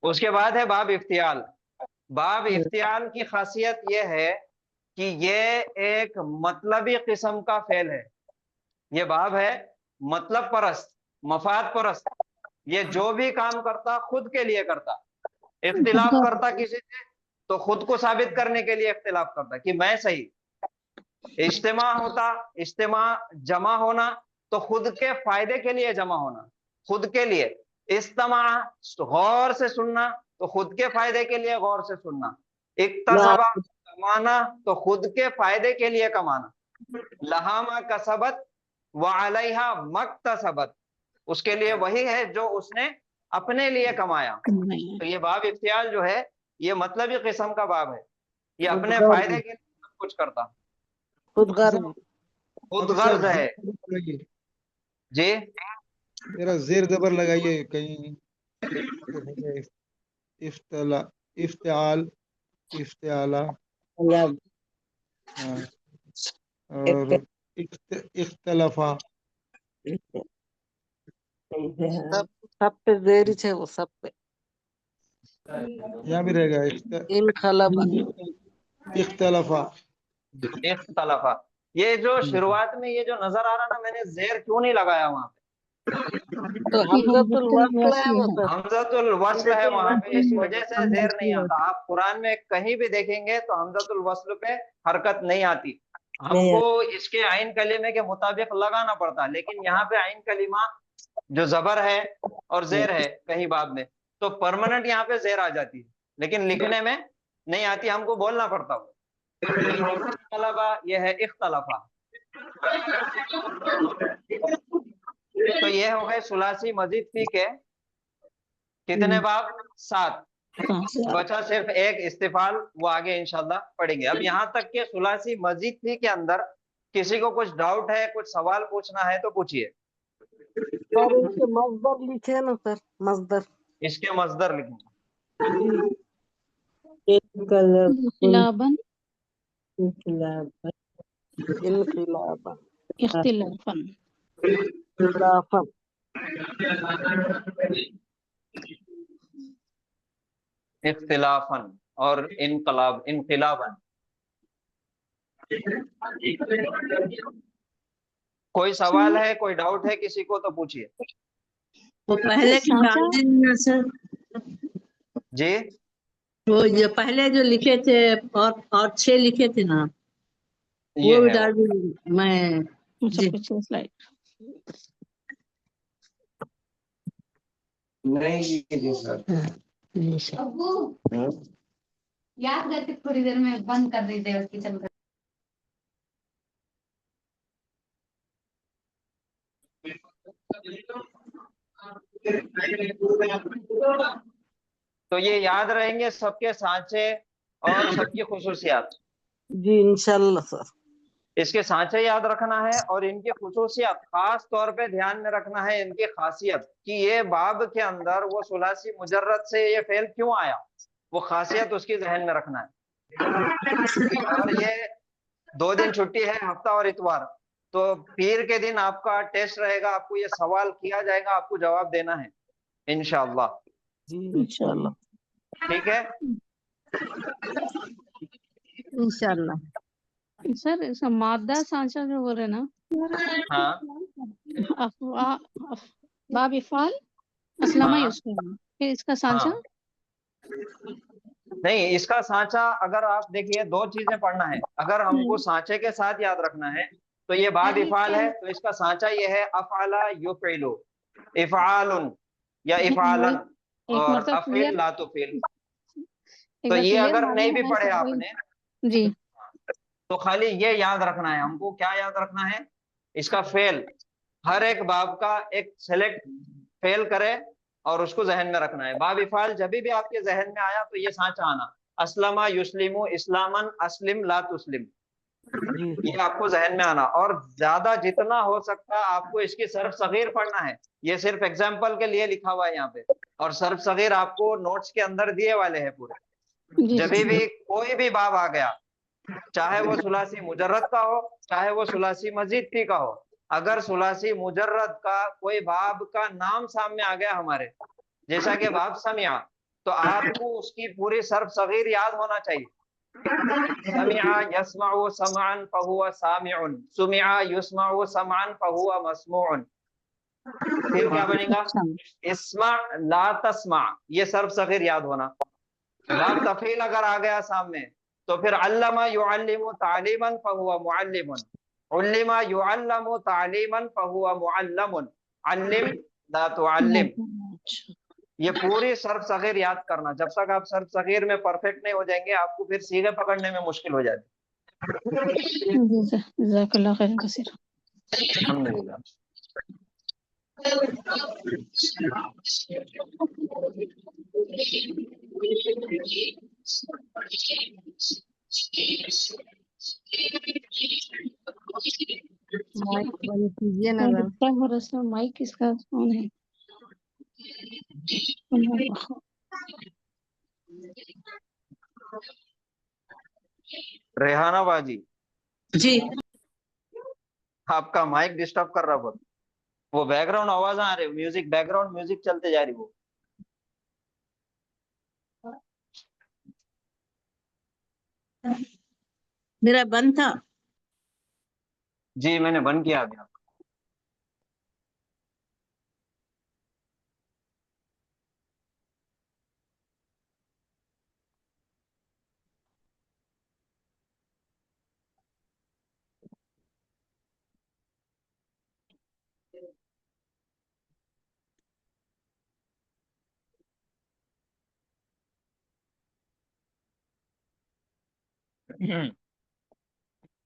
उसके बाद है बाब इफ्तियाल। बाब इफ्तियाल की खासियत ये है कि ये एक मतलबी किस्म का फेल है। ये बाब है मतलब परस्त, मफाद परस्त। ये जो भी काम करता खुद के लिए करता। इख्तिलाफ करता किसी से तो खुद को साबित करने के लिए इख्तिलाफ करता कि मैं सही। इज्तिमा होता, इज्तिमा जमा होना तो खुद के फायदे के लिए जमा होना, खुद के लिए। इज्तिमा गौर से सुनना तो खुद के फायदे के लिए गौर से सुनना। इक्तसबा कमाना तो खुद के फायदे के लिए कमाना। लहामा कसबत व अलैहा मक्तसबत, उसके लिए वही है जो उसने अपने लिए कमाया। तो ये बाब इफ्तियाल जो है ये मतलबी किस्म का बाब है। ये अपने फायदे के लिए सब कुछ करता, खुद गर्ज खुद गर्ज है। जी मेरा जेर जबर लगाइए कहीं افتلا افتعال افتعالا لب ہاں، اور اختلافا سب سب پہ زیری ہے وہ سب پہ یہاں بھی رہے گا انقلب اختلافا اختلافا. یہ جو شروعات میں یہ جو نظر آ رہا نا میں نے زیر کیوں نہیں لگایا وہاں پہ؟ تو حمزۃ الوصل ہے وہ سر حمزۃ الوصل ہے وہاں پہ اس وجہ سے زیر نہیں آتا. آپ قرآن میں کہیں بھی دیکھیں گے تو حمزۃ الوصل پہ حرکت نہیں آتی. ہم کو اس کے عین کلمے کے مطابق لگانا پڑتا، لیکن یہاں پہ عین کلمہ جو زبر ہے اور زیر ہے کہیں باب میں تو پرماننٹ یہاں پہ زیر آ جاتی ہے، لیکن لکھنے میں نہیں آتی، ہم کو بولنا پڑتا ہو. اختلافا یہ ہے اختلافا. تو یہ ہو گئے ثلاثی مزید فی کے کتنے باب؟ 7. بچا صرف ایک استفال، وہ آگے انشاءاللہ پڑھیں گے. اب یہاں تک کہ ثلاثی مزید فی کے اندر کسی کو کچھ ڈاؤٹ ہے، کچھ سوال پوچھنا ہے تو پوچھئے. سر ان کے مصدر لکھے نا سر، مصدر اس کے مصدر لکھیں. انقلابا انقلابا اختلافا خلافا اختلافا اور انقلابا. کوئی سوال ہے، کوئی ڈاؤٹ ہے کسی کو تو پوچھئے. وہ پہلے کی تعلیم میں سر جی وہ جو پہلے جو لکھے تھے اور 6 لکھے تھے نا وہ یہ بھی ہے ڈال دیں میں اچھا جی پچھلا سلائڈ یاد کر کے تھوڑی دیر میں بند کر دیتے کچن کا. تو یہ یاد رہیں گے سب کے سانچے اور سب کی خصوصیات. جی انشاءاللہ سر. اس کے سانچے یاد رکھنا ہے اور ان کی خصوصیات خاص طور پہ دھیان میں رکھنا ہے. ان کی خاصیت کہ یہ باب کے اندر وہ ثلاثی مجرد سے یہ فعل کیوں آیا، وہ خاصیت اس کی ذہن میں رکھنا ہے. اور یہ 2 دن چھٹی ہے، ہفتہ اور اتوار، تو پیر کے دن آپ کا ٹیسٹ رہے گا، آپ کو یہ سوال کیا جائے گا، آپ کو جواب دینا ہے انشاءاللہ. جی انشاءاللہ. ٹھیک ہے. انشاءاللہ. سر اس کا مادہ سانچہ جو بول رہے نا ہاں باب افعال اسلمہ ہاں یوز کرنا، پھر اس کا ہاں سانچہ نہیں، اس کا سانچہ اگر آپ دیکھیے 2 چیزیں پڑھنا ہے. اگر ہم کو سانچے کے ساتھ یاد رکھنا ہے تو یہ باب افعال ہے، تو اس کا سانچہ یہ ہے افعل یفعل، افعال یا افعالن ایک اور مرتبہ افعل لا تفعل. ایک تو بار یہ کلیئر اگر معلوم نہیں بھی ہونا ہے پڑھے سب آپ وہی. نے جی تو خالی یہ یاد رکھنا ہے ہم کو. کیا یاد رکھنا ہے؟ اس کا فعل ہر ایک باب کا ایک سلیکٹ فعل کرے اور اس کو ذہن میں رکھنا ہے. باب افعال جب بھی آپ کے ذہن میں آیا تو یہ سانچہ آنا، اسلم یسلم اسلامن، اسلم لا تسلم، جی یہ آپ کو ذہن میں آنا. اور زیادہ جتنا ہو سکتا آپ کو اس کی صرف صغیر پڑھنا ہے. یہ صرف ایگزامپل کے لیے لکھا ہوا ہے یہاں پہ، اور صرف صغیر آپ کو نوٹس کے اندر دیے والے ہیں پورے. جی جب بھی کوئی بھی باب آ گیا، چاہے وہ ثلاثی مجرد کا ہو چاہے وہ ثلاثی مزید فی کا ہو، اگر ثلاثی مجرد کا کوئی باب کا نام سامنے آ گیا ہمارے، جیسا کہ باب سمع، تو آپ کو اس کی پوری صرف صغیر یاد ہونا چاہیے. سمع یسمع سمعا فہو سامع، سمع یسمع سمعا فہو مسموع. پھر کیا بنے گا؟ اسمع لا تسمع، یہ صرف صغیر یاد ہونا. باب تفعیل اگر آ گیا سامنے تو پھر علم یعلم تعلیما فہو معلم، علم یعلم تعلیما فہو معلم، علم لا تعلم. یہ پوری صرف صغیر یاد کرنا. جب تک آپ صرف صغیر میں پرفیکٹ نہیں ہو جائیں گے آپ کو پھر صیغے پکڑنے میں مشکل ہو جاتی. جزاک اللہ خیر کثیر. الحمدللہ. مائک بند کیجیے نا ذرا. کیا ہو رہا ہے؟ مائک کس کا آن ہے؟ रेहाना बाजी, जी आपका माइक डिस्टर्ब कर रहा बहुत, वो बैकग्राउंड आवाज आ रही, म्यूजिक बैकग्राउंड म्यूजिक चलते जा रही वो। मेरा बंद था। जी मैंने बंद किया अभी।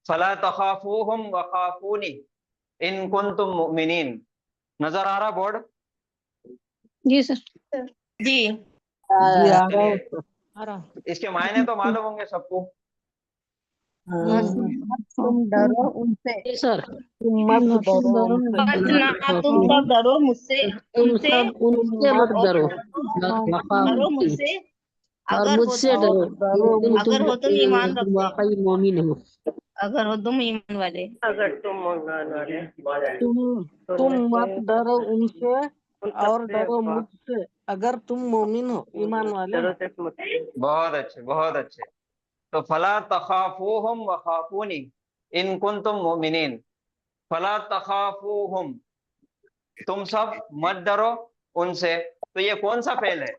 फला तखाफूहुम वखाफूनी इन कुंतुम मुमिनीन। नजर आ रहा बोर्ड? जी सर। जी जी आ रहा है चलिए, सर। इसके मायने तो मालूम होंगे सबको। तुम डरो उनसे, जी सर। तुम मत डरो उनसे, बस ना तुम सब डरो मुझसे, तुम उनसे सब उनसे मत डरो, डरो मुझसे, और अगर हो मुझसे तुम डरो, डरो अगर हो तुम ईमान तुम रखते, वाकई मोमिन हो। अगर हो तुम ईमान वाले। तुम मत डरो उनसे और डरो मुझसे, अगर तुम मोमिन हो, ईमान वाले हो। बहुत अच्छे, बहुत अच्छे। तो फला तखाफूहुम वखाफूनी इन कुंतुम मुमिनीन। फला तखाफूहुम, तुम सब मत डरो उनसे। तो ये कौन सा फेल है?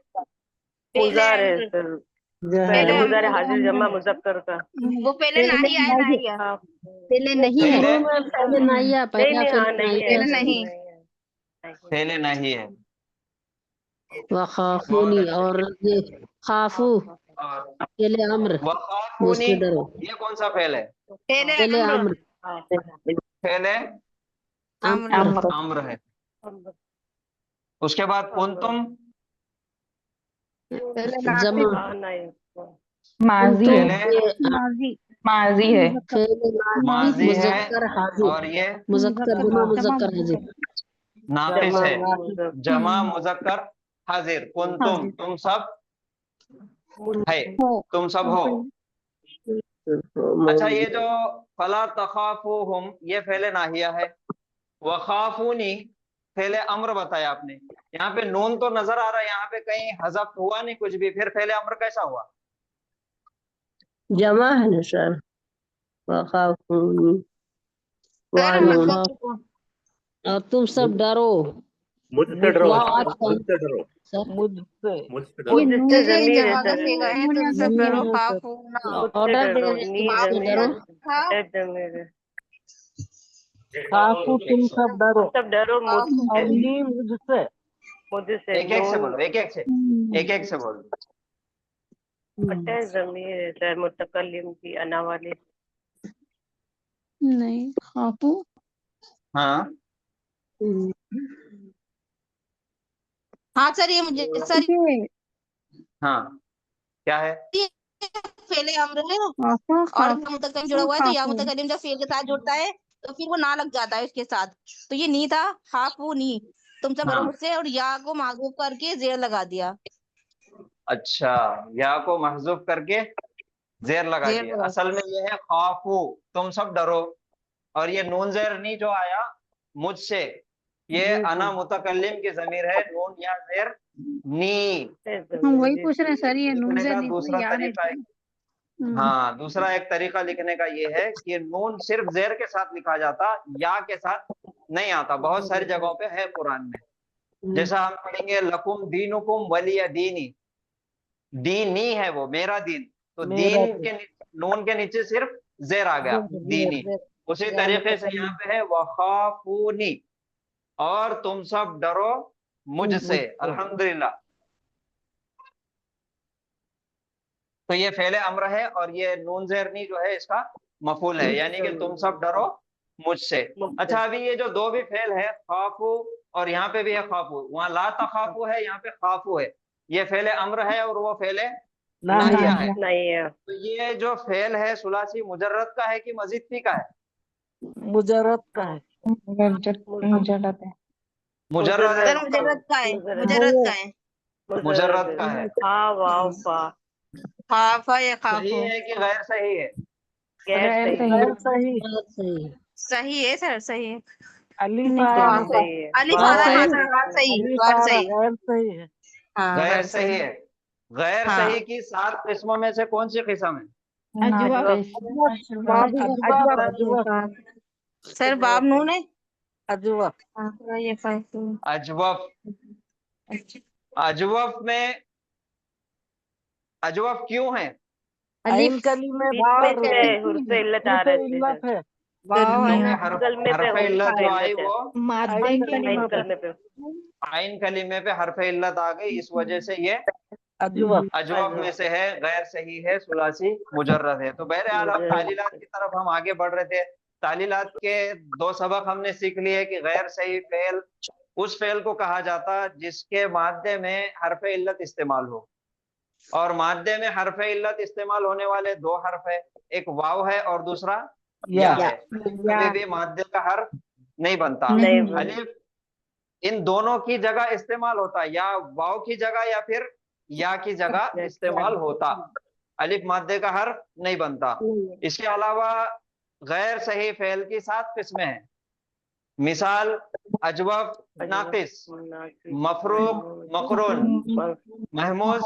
मुजार है सर, पहले मुजार हाजिर जमा मुजक्कर का, वो पहले नहीं आया ना, आया पहले नहीं है, पहले पहले नहीं है, पहले पहले नहीं, पहले नहीं है। वखाफूनी, और ये खाफू और पहले अम्र, वखाफूनी, मुझसे डरो ये कौन सा फेल है? पहले अम्र, पहले अम्र, अम्र है। उसके बाद कुंतुम, जमा, माजी है, पहले माजी है, माजी है, मुजक्कर हाजिर, और ये मुजक्कर जमा मुजक्कर हाजिर, नाकिस है, जमा मुजक्कर हाजिर। कुंतुम, तुम सब है, तुम सब हो। अच्छा, ये जो फला तखाफूहुम ये फेले नाहिया है, वखाफूनी फेले अम्र बताया आपने। यहाँ पे नून तो नजर आ रहा है, यहाँ पे कहीं हज़फ हुआ नहीं कुछ भी, फिर फेले अम्र कैसा हुआ? जमा है ना सर, वखाफूनी और तुम सब डरो, मुझसे डरो, वाह आज कौन मुझसे डरो, सर, मुझसे, मुझसे डरो। मुझसे जमीर है सर, तुम सब डरो, ऑर्डर दे मुझसे डरो, खाफू तुम सब डरो, सब डरो मुझसे, अली मुझसे। एक एक से बोलो, एक एक से, एक एक से बोलो। जमीर है सर, मुतकल्लिम की अना वाली। नहीं खाफू, हाँ हाँ सर, ये मुझे सर हाँ, क्या है? फेले अम्र है, और मुतकल्लिम जुड़ा हुआ है, तो या मुतकल्लिम जब फेल के साथ जुड़ता है तो फिर वो ना लग जाता है उसके साथ। तो ये नी था, हाफ वो नी, तुम सब डरो हाँ। मुझसे, और या को मागूब करके जेर लगा दिया। अच्छा, या को महजूब करके जेर लगा जेर दिया। लगा असल में ये है खाफू, तुम सब डरो, और ये नून जेर नी जो आया मुझसे, ये अना मुतकल्लिम की जमीर है, नून या जेर नी। हम वही पूछ रहे हैं सर, ये नून लिखने से का नहीं दूसरा याद है। तरीका हाँ, दूसरा एक तरीका लिखने का ये है कि नून सिर्फ जेर के साथ लिखा जाता, या के साथ नहीं आता। बहुत सारी जगहों पे है कुरान में, जैसा हम पढ़ेंगे लकुम दीनुकुम वलिय दीनी, दीनी है वो मेरा दीन, तो दीन के नून के नीचे सिर्फ जेर आ गया, दीनी। उसी तरीके से यहाँ पे है वखाफूनी, और तुम सब डरो मुझसे। अल्हम्दुलिल्लाह। तो ये फेले अम्र है, और ये नून जेरनी जो है इसका मफूल है, यानी कि तुम सब डरो मुझसे। अच्छा, अभी ये जो दो भी फेल है, खाफू और यहाँ पे भी है खाफू, वहाँ ला तखाफू है, यहाँ पे खाफू है। ये फेले अम्र है और वो फेले नाहिया है। नहीं है, तो ये जो फेल है सुलासी मुजर्रद का है कि मजीद फी का है? मुजरत का है। मुजरत है, मुजर्रद है। मुजरत का है, मुजरत का है। मुजर्रद का है। हाँ वाव फा खाफा या सही खाफो? है कि गैर सही है? गैर सही गैर सही सही है सर, सही है। अलीफ नहीं, आया नहीं ना सही है अलिफ वाह, आ रहा है, हाँ वाह। सर, वार सही, अलीफ वार आ रहा सही। गैर सही है हाँ गैर वार सही सही। है। गैर हाँ। सही की 7 किस्मों में से कौन सी किस्म है? सर बाब नून है। अजवा ये अजवफ। अजवफ में अजवफ क्यों है? आइन कली में बीच में से हुर्फ इल्लत आ रहा है इसलिए इल्लत सर। है कलमे पे हरफ इल्लत जो आई इल्लत है। वो आइन आइन कलमे पे आइन कलीमे पे हरफ इल्लत आ गई, इस वजह से ये अजवा अजवफ में से है, गैर सही है, सुलासी मुजर्रद है। तो बहरहाल अब तालीलात की तरफ हम आगे बढ़ रहे थे। तालीलात के 2 सबक हमने सीख लिए कि गैर सही फेल उस फेल को कहा जाता जिसके माद्दे में हरफ इल्लत इस्तेमाल हो, और माद्दे में हरफ इल्लत इस्तेमाल होने वाले 2 हर्फ है, एक वाव है और दूसरा या है। कभी भी माद्दे का हर्फ नहीं बनता। नहीं बन- अलिफ इन दोनों की जगह इस्तेमाल होता, या वाव की जगह या फिर या की जगह इस्तेमाल होता। अलिफ माद्दे का हर्फ नहीं बनता। इसके अलावा गैर सही फेल की 7 किस्में हैं। मिसाल अजवफ, नाकिस, मफरूक, मकरून, महमूज,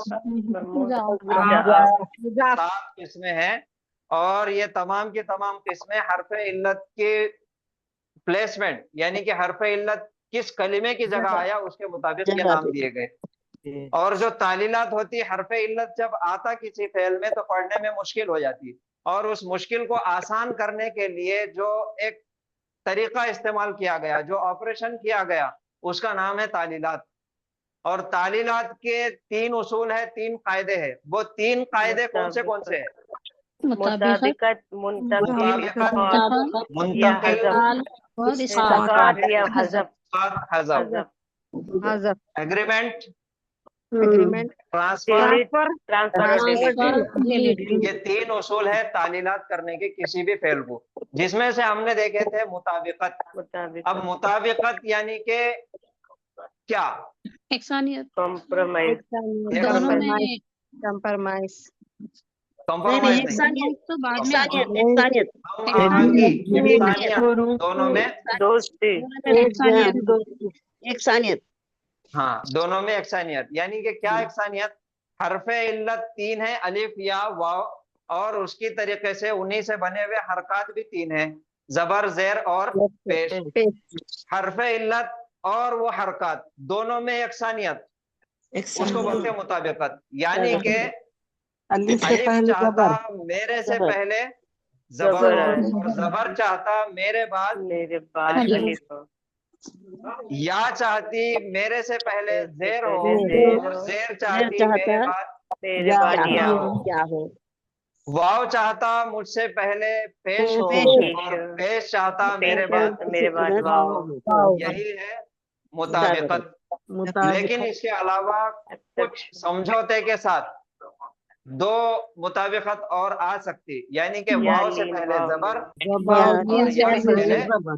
7 किस्में हैं। और ये तमाम की तमाम किस्में हरफ इल्लत के प्लेसमेंट यानी कि हरफ इल्लत किस कलिमे की जगह आया उसके मुताबिक ये नाम दिए गए। और जो तालीलात होती है, हरफ इल्लत जब आता किसी फेल में तो पढ़ने में मुश्किल हो जाती, और उस मुश्किल को आसान करने के लिए जो एक तरीका इस्तेमाल किया गया, जो ऑपरेशन किया गया, उसका नाम है तालीलात। और तालीलात के 3 उसूल है, 3 कायदे हैं। वो 3 कायदे कौन से हैं? मुताबिकत, मुंतकिल या मुंतकिल, और इस्कात या हज़फ। हज़फ, एग्रीमेंट, एग्रीमेंट ट्रांसफर, ट्रांसफर ये 3 उसूल है तालीलात करने के किसी भी फेल को, जिसमें से हमने देखे थे मुताबिकत। अब मुताबिकत यानी कि क्या? एकसानियत कॉम्प्रोमाइज। दोनों में कंप्रोमाइज कॉम्प्रोमाइज नहीं, तो बाद में हम आगे इंसानियत, दोनों में दोस्ती, एकसानियत हाँ, दोनों में एकसानियत। यानी कि क्या एकसानियत? हरफे इल्लत 3 है, अलिफ या वाव, और उसकी तरीके से उन्हीं से बने हुए हरकत भी 3 है, जबर, जेर और पेश। हरफे इल्लत और वो हरकत दोनों में एकसानियत, उसको बोलते हैं मुताबिकत। यानी कि अलिफ से अलिफ पहले चाहता जबर मेरे से पहले जबर हो, और जबर चाहता मेरे बाद मेरे बाद अलिफ, या चाहती मेरे से पहले जेर हो, और जेर चाहती मेरे बाद या हो। वाव चाहता मुझसे पहले पेश हो, और पेश चाहता मेरे बाद वाव। यही है मुताबिकत। लेकिन इसके अलावा कुछ समझौते के साथ 2 मुताबिकत और आ सकती, यानी कि वाव से पहले जबर और या से पहले जबर।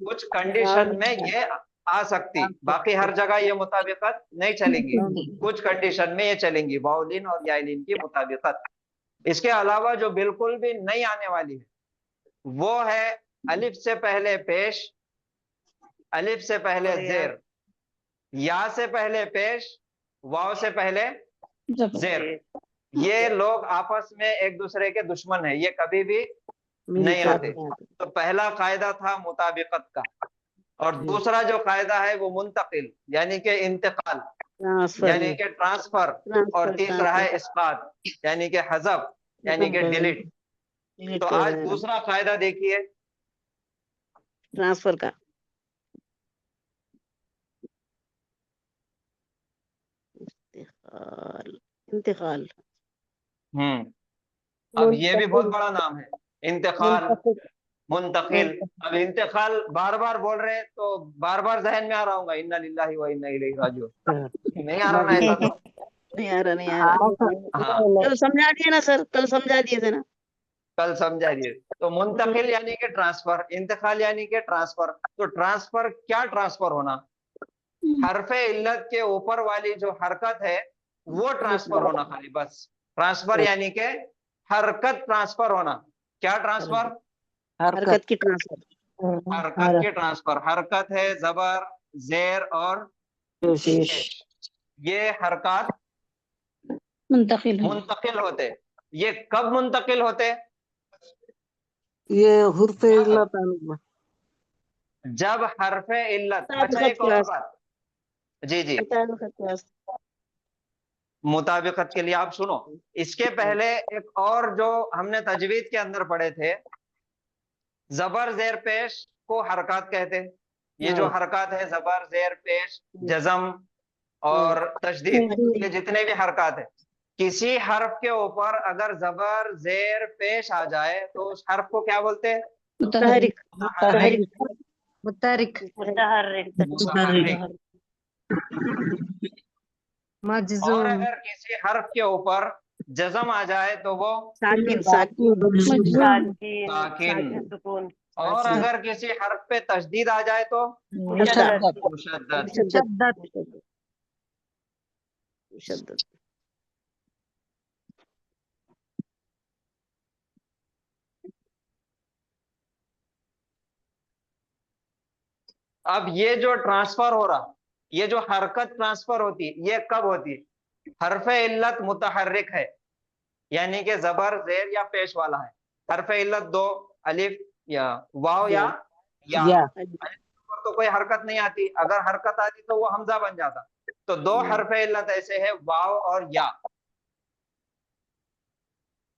कुछ कंडीशन में ये आ सकती, बाकी हर जगह ये मुताबिकत नहीं चलेंगी, कुछ कंडीशन में ये चलेंगी, वावलिन और यालिन की मुताबिकत। इसके अलावा जो बिल्कुल भी नहीं आने वाली है वो है अलिफ से पहले पेश, अलिफ से पहले जेर, या से पहले पेश, वाव से पहले जेर। ये लोग आपस में एक दूसरे के दुश्मन है, ये कभी भी नहीं आते। तो पहला कायदा था मुताबिकत का, और दूसरा जो कायदा है वो मुंतकिल यानी कि इंतकाल, यानी कि ट्रांसफर, और तीसरा है इस्कात यानी कि हज़फ यानी कि डिलीट। तो आज दूसरा कायदा देखिए ट्रांसफर का। इंतकाल अब ये भी बहुत बड़ा नाम है, इंतकाल, मुंतकिल। अब इंतकाल बार बार बोल रहे हैं तो बार बार जहन में आ रहा होगा इन्ना लिल्लाहि व इन्ना इलैहि राजिऊन। नहीं आ रहा ना ऐसा? तो नहीं आ रहा हाँ, कल समझा दिए ना सर, कल समझा दिए थे ना। कल समझा दिए। तो मुंतकिल यानी कि ट्रांसफर, इंतकाल यानी कि ट्रांसफर। तो ट्रांसफर क्या ट्रांसफर होना? हरफे इल्लत के ऊपर वाली जो हरकत है वो ट्रांसफर होना खाली, बस ट्रांसफर यानी के हरकत ट्रांसफर होना। क्या ट्रांसफर? हरकत की ट्रांसफर। हरकत के ट्रांसफर। हरकत है जबर, जेर और पेश। ये हरकत मुंतकिल है। मुंतकिल होते। ये कब मुंतकिल होते? ये हुर्फे इल्लत आने के बाद। जब हरफे इल्लत। अच्छा एक और बात, जी जी, मुताबिकत के लिए आप सुनो, इसके पहले एक और जो हमने तजवीद के अंदर पढ़े थे, जबर जेर पेश को हरकत कहते हैं। ये जो हरकत है जबर जेर पेश जज़म और तशदीद, ये जितने भी हरकत है, किसी हर्फ के ऊपर अगर जबर जेर पेश आ जाए तो उस हर्फ को क्या बोलते हैं? मुतहरिक। मुतहरिक मुतहर्रिक। और मजज़ूम अगर किसी हर्फ के ऊपर जज़म आ जाए तो वो साकिन मजजूम। साकिन। और अगर किसी हर्फ पे तशदीद आ जाए तो मुशद्दद। मुशद्दद। अब ये जो ट्रांसफर हो रहा, ये जो हरकत ट्रांसफर होती है, ये कब होती है? हरफे इल्लत मुतहर्रिक है, यानी कि जबर जेर या पेश वाला है। हरफे इल्लत दो, अलिफ या वाव या अलिफ पर तो कोई हरकत नहीं आती, अगर हरकत आती तो वो हमजा बन जाता। तो दो हरफे इल्लत ऐसे है, वाव और या।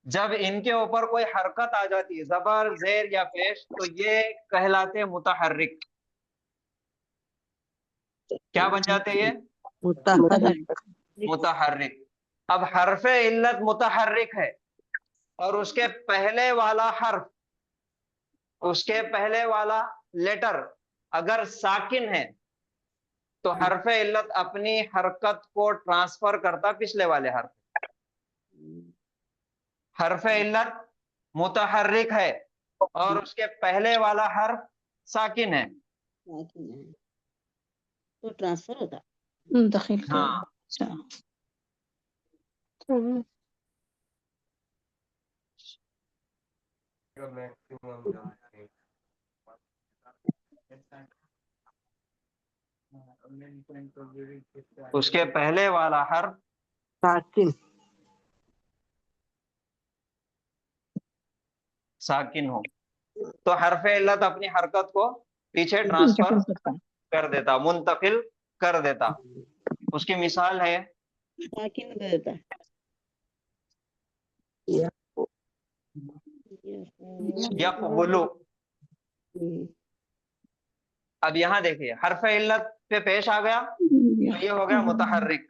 जब इनके ऊपर कोई हरकत आ जाती है, जबर जेर या पेश, तो ये कहलाते हैं मुतहर्रिक। क्या बन जाते हैं ये? मुतहर्रिक। अब हरफे इल्लत मुतहर्रिक है और उसके पहले वाला हर्फ, उसके पहले वाला लेटर अगर साकिन है तो हरफे इल्लत अपनी हरकत को ट्रांसफर करता पिछले वाले हर्फ। हरफे इल्लत मुतहर्रिक है और उसके पहले वाला हर्फ साकिन है तो ट्रांसफर होता। मुंतकिल। हाँ। अच्छा। उसके पहले वाला हर्फ साकिन। साकिन हो तो हरफे इल्लत अपनी हरकत को पीछे ट्रांसफर कर देता, मुंतकिल कर देता। उसकी मिसाल है साकिन कर देता। यक़बुलु। अब यहाँ देखिए, हरफे इल्लत पे पेश आ गया तो ये हो गया मुतहर्रिक,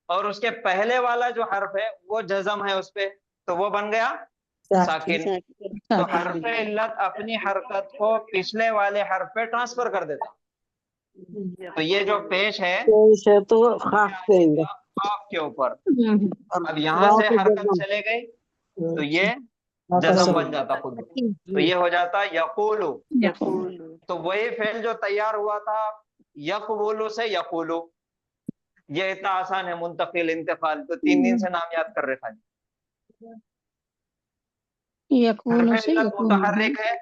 और उसके पहले वाला जो हर्फ है वो जज़म है उस पे, तो वो बन गया साकिन। तो हरफे इल्लत अपनी हरकत को पिछले वाले हर्फ पे ट्रांसफर कर देता। तो ये जो पेश है तो खास कहेंगे खाफ के ऊपर। अब यहाँ से हरकत चले गई तो ये जज़म बन जाता खुद, तो ये हो जाता यक़ूलु। तो वही फेल जो तैयार हुआ था यक़बुलु से यक़ूलु, ये इतना आसान है मुंतकिल इंतकाल। तो 3 दिन से नाम याद कर रहे खाली। यकूनु से हरफ यकूनु। मुतहर्रिक है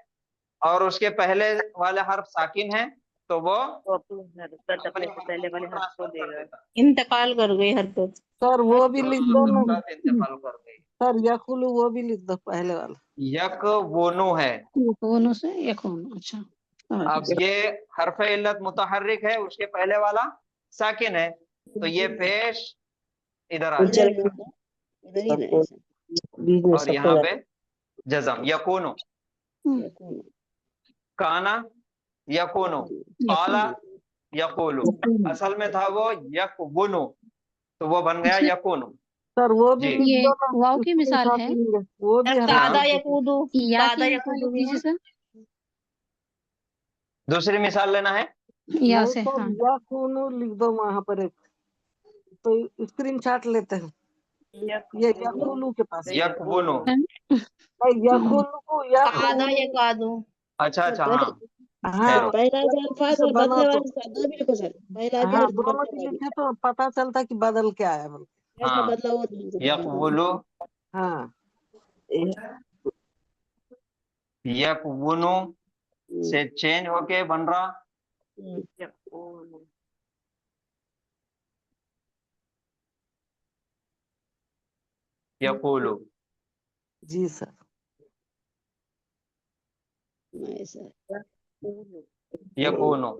और उसके पहले वाले हर्फ साकिन है, तो वो पहले वाले हर्फ को देगा। इंतकाल कर गई हरकत। सर वो भी लिख दो ना इंतकाल कर गई। सर, यकुलु वो भी लिख दो पहले वाला। यक़बुनु है। यकूनु से यकूनु। अच्छा। अब ये हरफ इल्लत मुतहर्रिक है, उसके पहले वाला साकिन है, तो ये पेश इधर आ जाएगा और यहाँ पे जज़म यकूनु। काना यकूनु, काला यकूलु। असल में था वो यक़बुनु, तो वो बन गया यकूनु। सर वो भी जी। लिख ये दो ना, वाव की उसके मिसाल साथ है। लिखेंगे। वो भी कादा यकूदु। या कादा की यकूदु मिसाल दीजिए सर। दूसरी मिसाल लेना है। या नहीं से। सर, हाँ। यकुनु लिख दो वहां पर एक, तो स्क्रीनशॉट लेते हैं। ये यकुलु के पास यक़बुनु। नहीं, यकुलु को कादा यकादु। अच्छा हाँ, हाँ ठहरो। पहला जो अल्फाज और बना बदले तो वाले दो भी लिखो सर, पहला भी हाँ और दोनों बदले भी वाली, लिखे तो पता चलता कि बदल क्या है बोल। ऐसा हाँ, बदला वो नहीं लिखो। यकवुलु, हाँ यकवुनु से चेंज होके बन रहा यकूलु। जी सर। नहीं सर, यकूनु।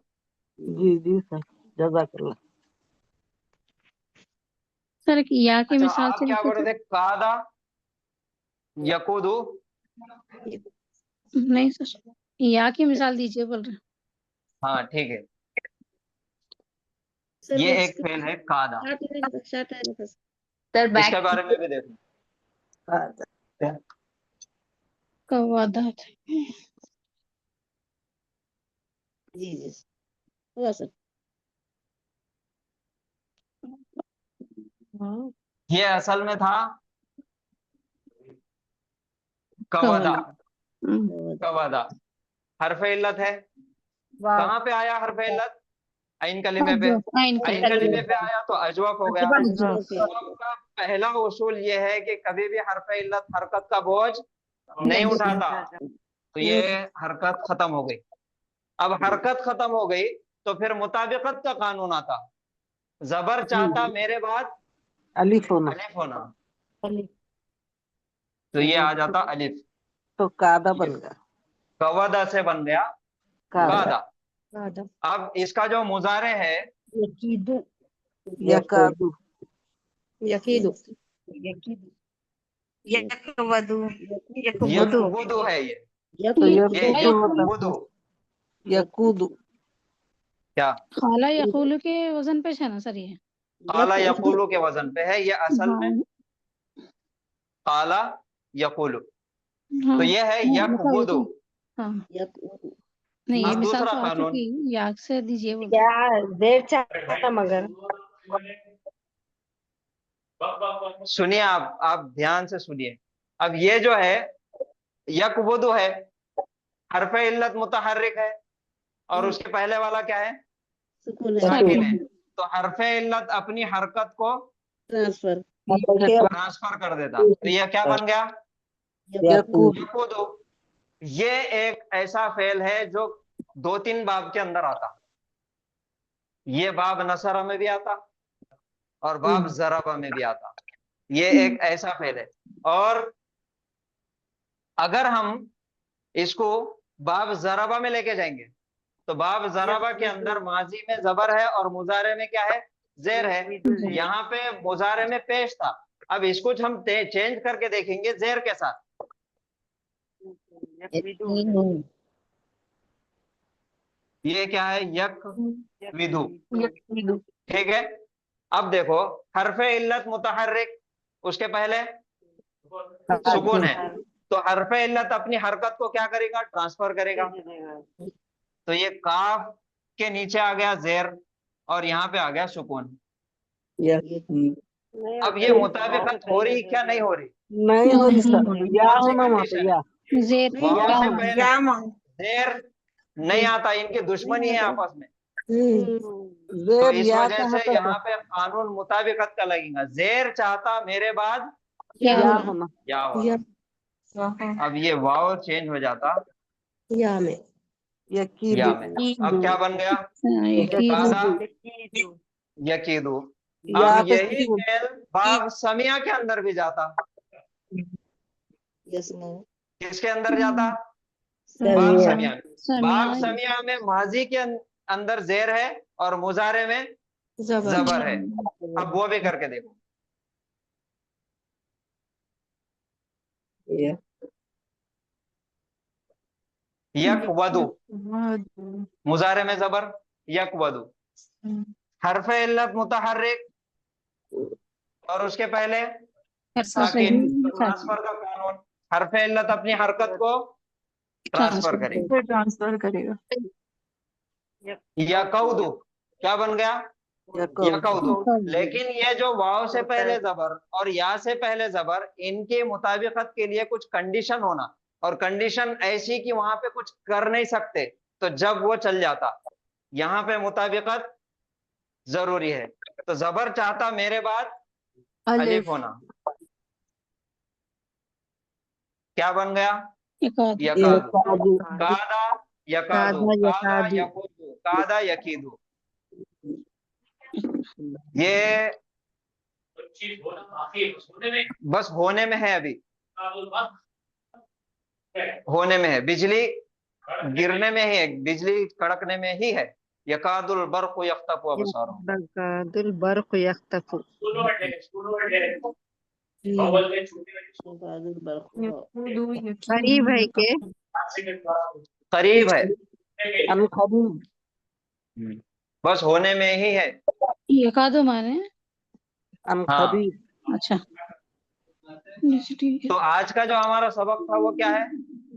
जी जी सर, जज़ाकल्लाह। सर एक या की अच्छा, मिसाल आप से क्या लिखे बोल रहे थे? कादा यकूदु। नहीं सर, या की मिसाल दीजिए बोल रहे हैं। हाँ ठीक है, सर ये वो एक फेल है कादा। शार्ट है ना सर। सर बैक इसके बारे में भी देखो। कवादा जी जी हुआ सर। ये असल में था कवदा। कवादा। कवदा हरफ इल्लत है। वाह कहाँ पे आया हरफ इल्लत? ऐन कलिमे पे। आइन ऐन कलिमे पे आया तो अजवफ हो गया। अजवफ। तो आपका पहला उसूल ये है कि कभी भी हरफ इल्लत हरकत का बोझ नहीं उठाता, तो ये हरकत खत्म हो गई। अब हरकत खत्म हो गई तो फिर मुताबिकत का कानून आता। जबर चाहता मेरे बाद अलिफ होना अलिफ होना, तो ये आ जाता अलिफ। तो कादा बन गया। कवदा से बन गया कादा। कादा। अब इसका जो मुजारे है यकीदु यकादु। यकीदु यकवदु यकवुदु है ये तो ये यकूदु होता यकवुदु। यकूदु। क्या खाला यकूलु के वजन पे है ना सर ये। काला यकूलु के वजन पे है, ये असल में हाँ काला यकूलु। हाँ तो ये है यकवुदु। हाँ यकूदु नहीं, ये अब मिसाल दूसरा तो आ कानून। चुकी, याद से दीजिए बोल। क्या देर चाहता मगर सुनिए, आप ध्यान से सुनिए। अब ये जो है यकवुदु है, हरफ इल्लत मुतहर्रिक है, और उसके पहले वाला क्या है? सुकून है। साकिन है। तो हरफ इल्लत अपनी हरकत को ट्रांसफर ट्रांसफर कर देता, तो ये क्या बन गया? यकूदु। यकूदु। ये एक ऐसा फेल है जो 2-3 बाब के अंदर आता। ये बाब नसरा में भी आता और बाब जराबा में भी आता। ये एक ऐसा फेल है। और अगर हम इसको बाब जराबा में लेके जाएंगे तो बाब जराबा के अंदर माजी में जबर है और मुजारे में क्या है? जेर है। यहाँ पे मुजारे में पेश था, अब इसको हम चेंज करके देखेंगे जेर के साथ। ये क्या है? यक विदु। ठीक है, अब देखो हरफ इल्लत मुतहर्रिक, उसके पहले सुकून है, तो हरफ इल्लत अपनी हरकत को क्या करेगा? ट्रांसफर करेगा। तो ये काफ के नीचे आ गया जेर और यहाँ पे आ गया सुकून। अब ये मुताबिकत हो रही क्या नहीं हो रही? नहीं हो रही सर, या होना मत या। जेर वाव से होना। पहले जेर नहीं आता, इनकी दुश्मनी है आपस में। तो जेर इस या वजह से चाहता यहाँ पे कानून मुताबिकत का लगेगा। जेर चाहता मेरे बाद या होना। या होना। अब ये वाव चेंज हो जाता या में यकीदु। या में। अब क्या बन गया? कादा यकीदु। या अब पे यही सुकून। फेल बाब समिया के अंदर भी जाता। यस नो किसके अंदर जाता? बाब समिया में। बाब समिया समिया में माजी के अंदर जेर है और मुजारे में जबर है। अब वो भी करके देखो। यक वदु, मुजारे में जबर, यक वदु। हरफ इल्लत मुतहर्रिक और उसके पहले साकिन, ट्रांसफर का कानून। हरफ इल्लत अपनी हरकत को ट्रांसफर करेगा। यकौदु क्या बन गया? यकौदु। लेकिन ये जो वाव से पहले जबर और या से पहले जबर, इनके मुताबिकत के लिए कुछ कंडीशन होना, और कंडीशन ऐसी कि वहां पे कुछ कर नहीं सकते, تو جب وہ چل جاتا. یہاں پہ مطابقت ضروری ہے. تو زبر چاہتا میرے بعد الف ہونا. کیا بن گیا؟ एकाद یکادو. کادا یکادو. کادا یکودو. کادا یکیدو. یہ بس ہونے میں ہے. ابھی ہونے میں ہے. بجلی گرنے میں ہی ہے, بجلی کڑکنے میں ہی ہے. یکاد البرق یخطف ابصارهم. يكاد البرق يخطف. قریب ہے کہ قریب ہے. ان قریب. بس ہونے میں ہی ہے. एकादो माने ان ہاں. قریب. अच्छा تو آج کا جو ہمارا سبق تھا وہ کیا ہے؟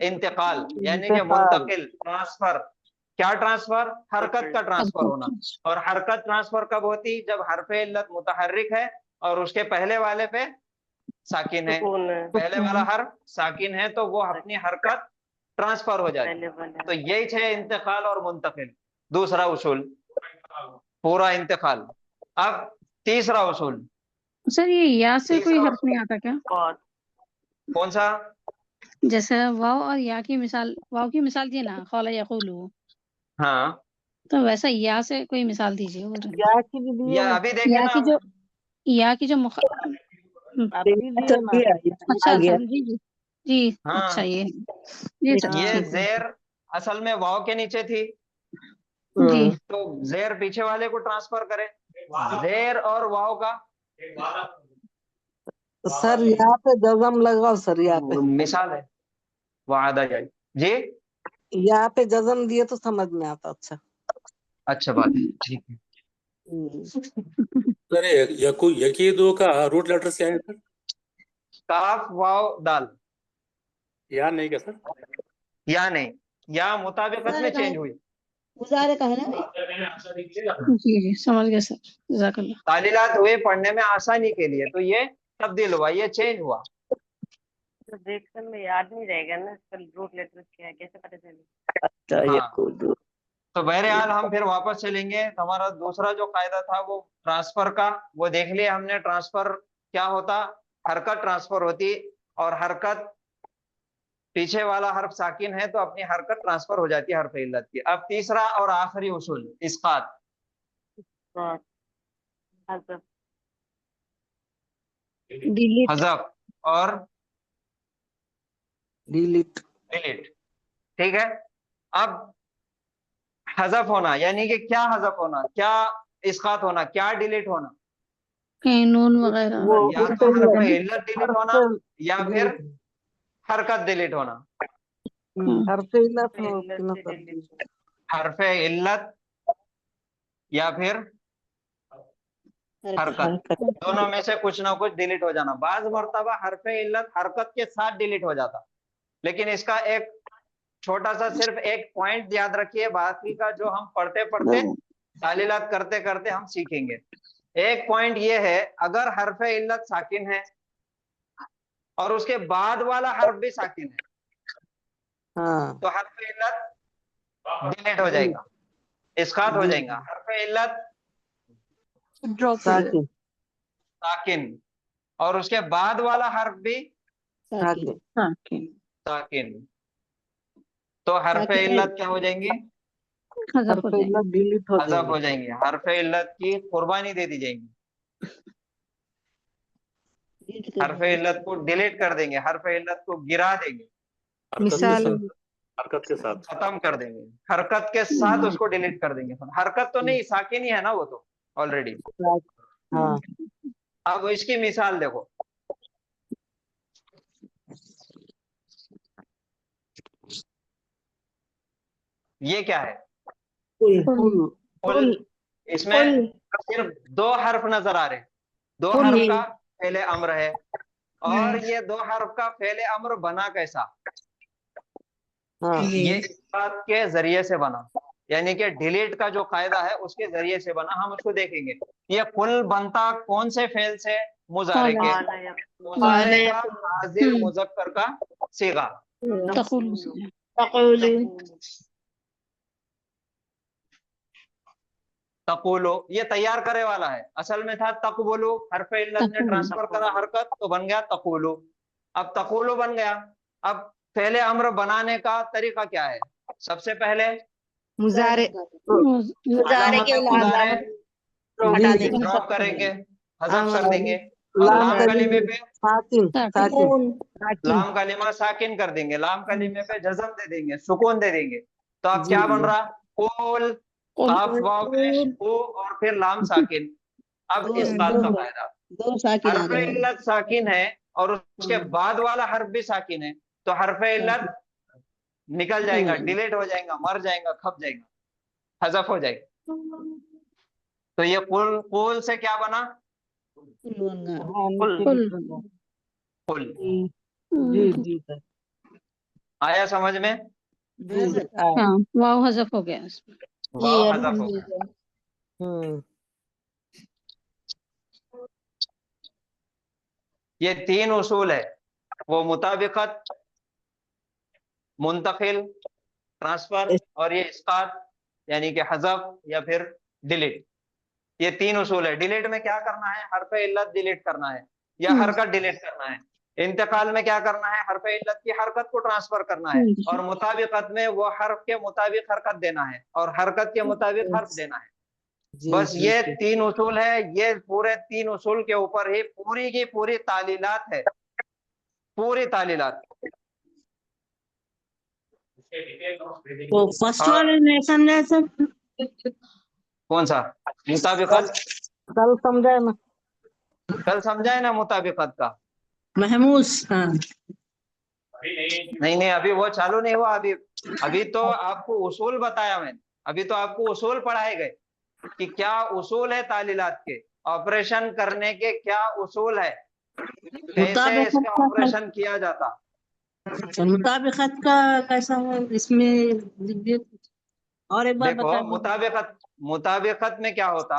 انتقال, یعنی کہ انتقال. منتقل, ٹرانسفر. کیا ٹرانسفر؟ حرکت کا ٹرانسفر ہونا. اور حرکت ٹرانسفر کب ہوتی؟ جب حرف علت متحرک ہے اور اس کے پہلے والے پہ ساکن ہے. پہلے والا حرف ساکن ہے تو وہ اپنی حرکت ٹرانسفر ہو جاتی. تو یہی ہے انتقال اور منتقل. دوسرا اصول پورا انتقال. اب تیسرا اصول सर ये या से कोई हर्फ नहीं आता क्या? کون سا؟ जैसे वाव और या की मिसाल, वाव की मिसाल दिए ना खौला यकूलू, ہاں, तो वैसा या से कोई मिसाल दीजिए. बोल रहे یا की भी दिए یا ना. ابھی دیکھیں या نا की ہم جو نے. या की जो ابھی दिए ना. अच्छा अच्छा जी जी जी ہاں, अच्छा ये तो یہ ठीक है زیر اصل میں واو کے نیچے تھی जी. تو زیر پیچھے والے کو ٹرانسفر کرے. زیر اور واو کا سر یہاں پہ جزم لگاؤ. سر یہاں پہ مثال ہے. وعدہ جائے جی. یہاں پہ جزم دیے تو سمجھ میں آتا. اچھا اچھا بات ہے, ٹھیک ہے. سر یقیدو کا روٹ لیٹرز کیا ہے سر؟ کاف واو دال. یا نہیں کیا سر؟ یا نہیں, یا مطابقت میں چینج ہوئی. گزارے کا ہے نا. जी जी समझ गए सर, जज़ाकल्लाह. تعلیلات ہوئے پڑھنے میں آسانی کے لیے, تو یہ تبدیل ہوا, یہ چینج ہوا. تو دیکھنے میں یاد نہیں رہے گا نا روٹ لیٹر کیا ہے, کیسے پتہ چلے. ہاں, تو بہرحال ہم پھر واپس چلیں گے. ہمارا دوسرا جو قاعدہ تھا وہ ٹرانسفر کا, وہ دیکھ لیا ہم نے. ٹرانسفر کیا ہوتا؟ حرکت ٹرانسفر ہوتی, اور حرکت پیچھے والا حرف ساکن ہے تو اپنی حرکت ٹرانسفر ہو جاتی ہے حرف علت کی. اب تیسرا اور آخری اصول اسقاط. डिलीट حذف اور ڈیلیٹ. ڈیلیٹ. ٹھیک ہے. اب حذف ہونا یعنی کہ کیا حذف ہونا, کیا اسقاط ہونا, کیا ڈیلیٹ ہونا؟ कहीं नून वगैरह وہ یا تو حرف علت ڈیلیٹ ہونا یا پھر حرکت ڈیلیٹ ہونا. حرف علت ہو کہ نہ سر. حرف علت یا پھر حرکت, دونوں میں سے کچھ نہ کچھ ڈیلیٹ ہو جانا. بعض مرتبہ حرف علت حرکت کے ساتھ ڈیلیٹ ہو جاتا, لیکن اس کا ایک چھوٹا سا صرف ایک پوائنٹ یاد رکھیے. باقی کا جو ہم پڑھتے پڑھتے تعلیلات کرتے کرتے ہم سیکھیں گے. ایک پوائنٹ یہ ہے, اگر حرف علت ساکن ہے اور اس کے بعد والا حرف بھی ساکن ہے ہاں تو حرف علت ڈیلیٹ ہو جائے گا, اسقاط ہو جائے گا. حرف علت ساکن. ساکن اور اس کے بعد والا حرف بھی ساکن. ساکن, تو حرف علت کیا ہو جائیں گے؟ حرف علت ڈیلیٹ ہو حذف ہو جائیں گے. حرف علت کی قربانی دے دی جائیں گی, حرف علت کو ڈیلیٹ کر دیں گے, حرف علت کو گرا دیں گے, مثال حرکت کے ساتھ ختم کر دیں گے. حرکت کے ساتھ اس کو ڈیلیٹ کر دیں گے. حرکت تو نہیں, ساکن ہی ہے نا وہ تو آلریڈی. ہاں اب اس کی مثال دیکھو. یہ کیا ہے؟ قل. اس میں صرف دو حرف نظر آ رہے ہیں. دو حرف کا فعل امر ہے, اور یہ دو حرف کا فعل امر بنا کیسا؟ یہ اسقاط کے ذریعے سے بنا, یعنی کہ ڈیلیٹ کا جو قاعدہ ہے اس کے ذریعے سے بنا. ہم اس کو دیکھیں گے. یہ قل بنتا کون سے فعل سے؟ مضارع کے. مضارع کا حاضر مذکر کا صیغہ. तकुलो, ये तैयार करे वाला है, असल में था तकबुलु, हरफ इल्लत ने ट्रांसफर करा हरकत तो बन गया तकुलु। अब तकुलु बन गया, अब पहले अम्र बनाने का तरीका क्या है? सबसे पहले मुजारे मुजारे के मुजारे हटा देंगे। ड्रॉप करेंगे, हज़फ कर देंगे, और लाम लाम कलीमे पे साकिन साकिन लाम कलीमा साकिन कर देंगे, लाम कलीमे पे जज़म दे देंगे, सुकून दे देंगे। तो अब जी, क्या जी। बन रहा? कुल, काफ वाव पेश ओ और फिर लाम साकिन। अब दो- इस बात का दो- फायदा, दो साकिन आ हरफ जाएगा। इल्लत साकिन है और उसके बाद वाला हर्फ भी साकिन है, तो हरफ इल्लत निकल जाएगा, डिलीट हो जाएगा, मर जाएगा, खप जाएगा, हज़फ हो जाएगा। तो ये कुल से क्या बना? हाँ, कुल। नीचे कुल। जी जी सर आया समझ में? जी हाँ वाव हज़फ हो गया इसमें। वाव हज़फ हो गया। हम्म ये 3 उसूल है, वो मुताबिकत, मुंतकिल, ट्रांसफर, और ये इस्कात यानी कि हज़फ या फिर डिलीट। ये 3 उसूल है। डिलीट में क्या करना है? हरफ इल्लत डिलीट करना है या हरकत डिलीट करना है। इंतकाल में क्या करना है? हरफ इल्लत की हरकत को ट्रांसफर करना है, और मुताबिकत में वो हर्फ के मुताबिक हरकत देना है और हरकत के मुताबिक हर्फ देना है। बस जी, ये जी। 3 उसूल है, ये पूरे 3 उसूल के ऊपर ही पूरी की पूरी तालीलात है, पूरी तालीलात। तो फर्स्ट वाले नहीं समझा सर? कौन सा? मुताबिकत कल समझाए ना कल समझाए ना, मुताबिकत का। महमूस, हाँ। नहीं, अभी वो चालू नहीं हुआ। अभी तो आपको उसूल बताया मैंने, अभी तो आपको उसूल पढ़ाए गए कि क्या उसूल है तालीलात के, ऑपरेशन करने के क्या उसूल है, कैसे इसका ऑपरेशन किया जाता। मुताबिकत का कैसा है इसमें? और एक बार देखो, बताइए। मुताबिकत में क्या होता?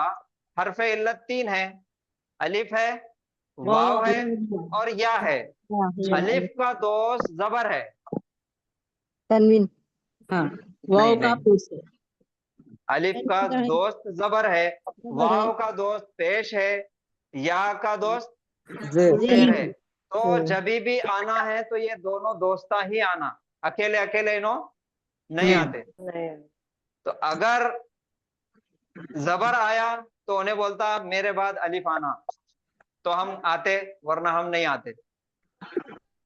हरफ इल्लत 3 है, अलिफ है, वाव है और या है। अलिफ का दोस्त जबर है, तनवीन, हाँ। वाव का नहीं। पेश है। अलिफ का दोस्त जबर है, वाव का दोस्त पेश है, या का दोस्त जेर है। तो जब भी आना है तो ये दोनों दोस्ता ही आना, अकेले अकेले इन्हों नहीं आते। तो अगर जबर आया तो उन्हें बोलता मेरे बाद अलिफ आना, तो हम आते, वरना हम नहीं आते।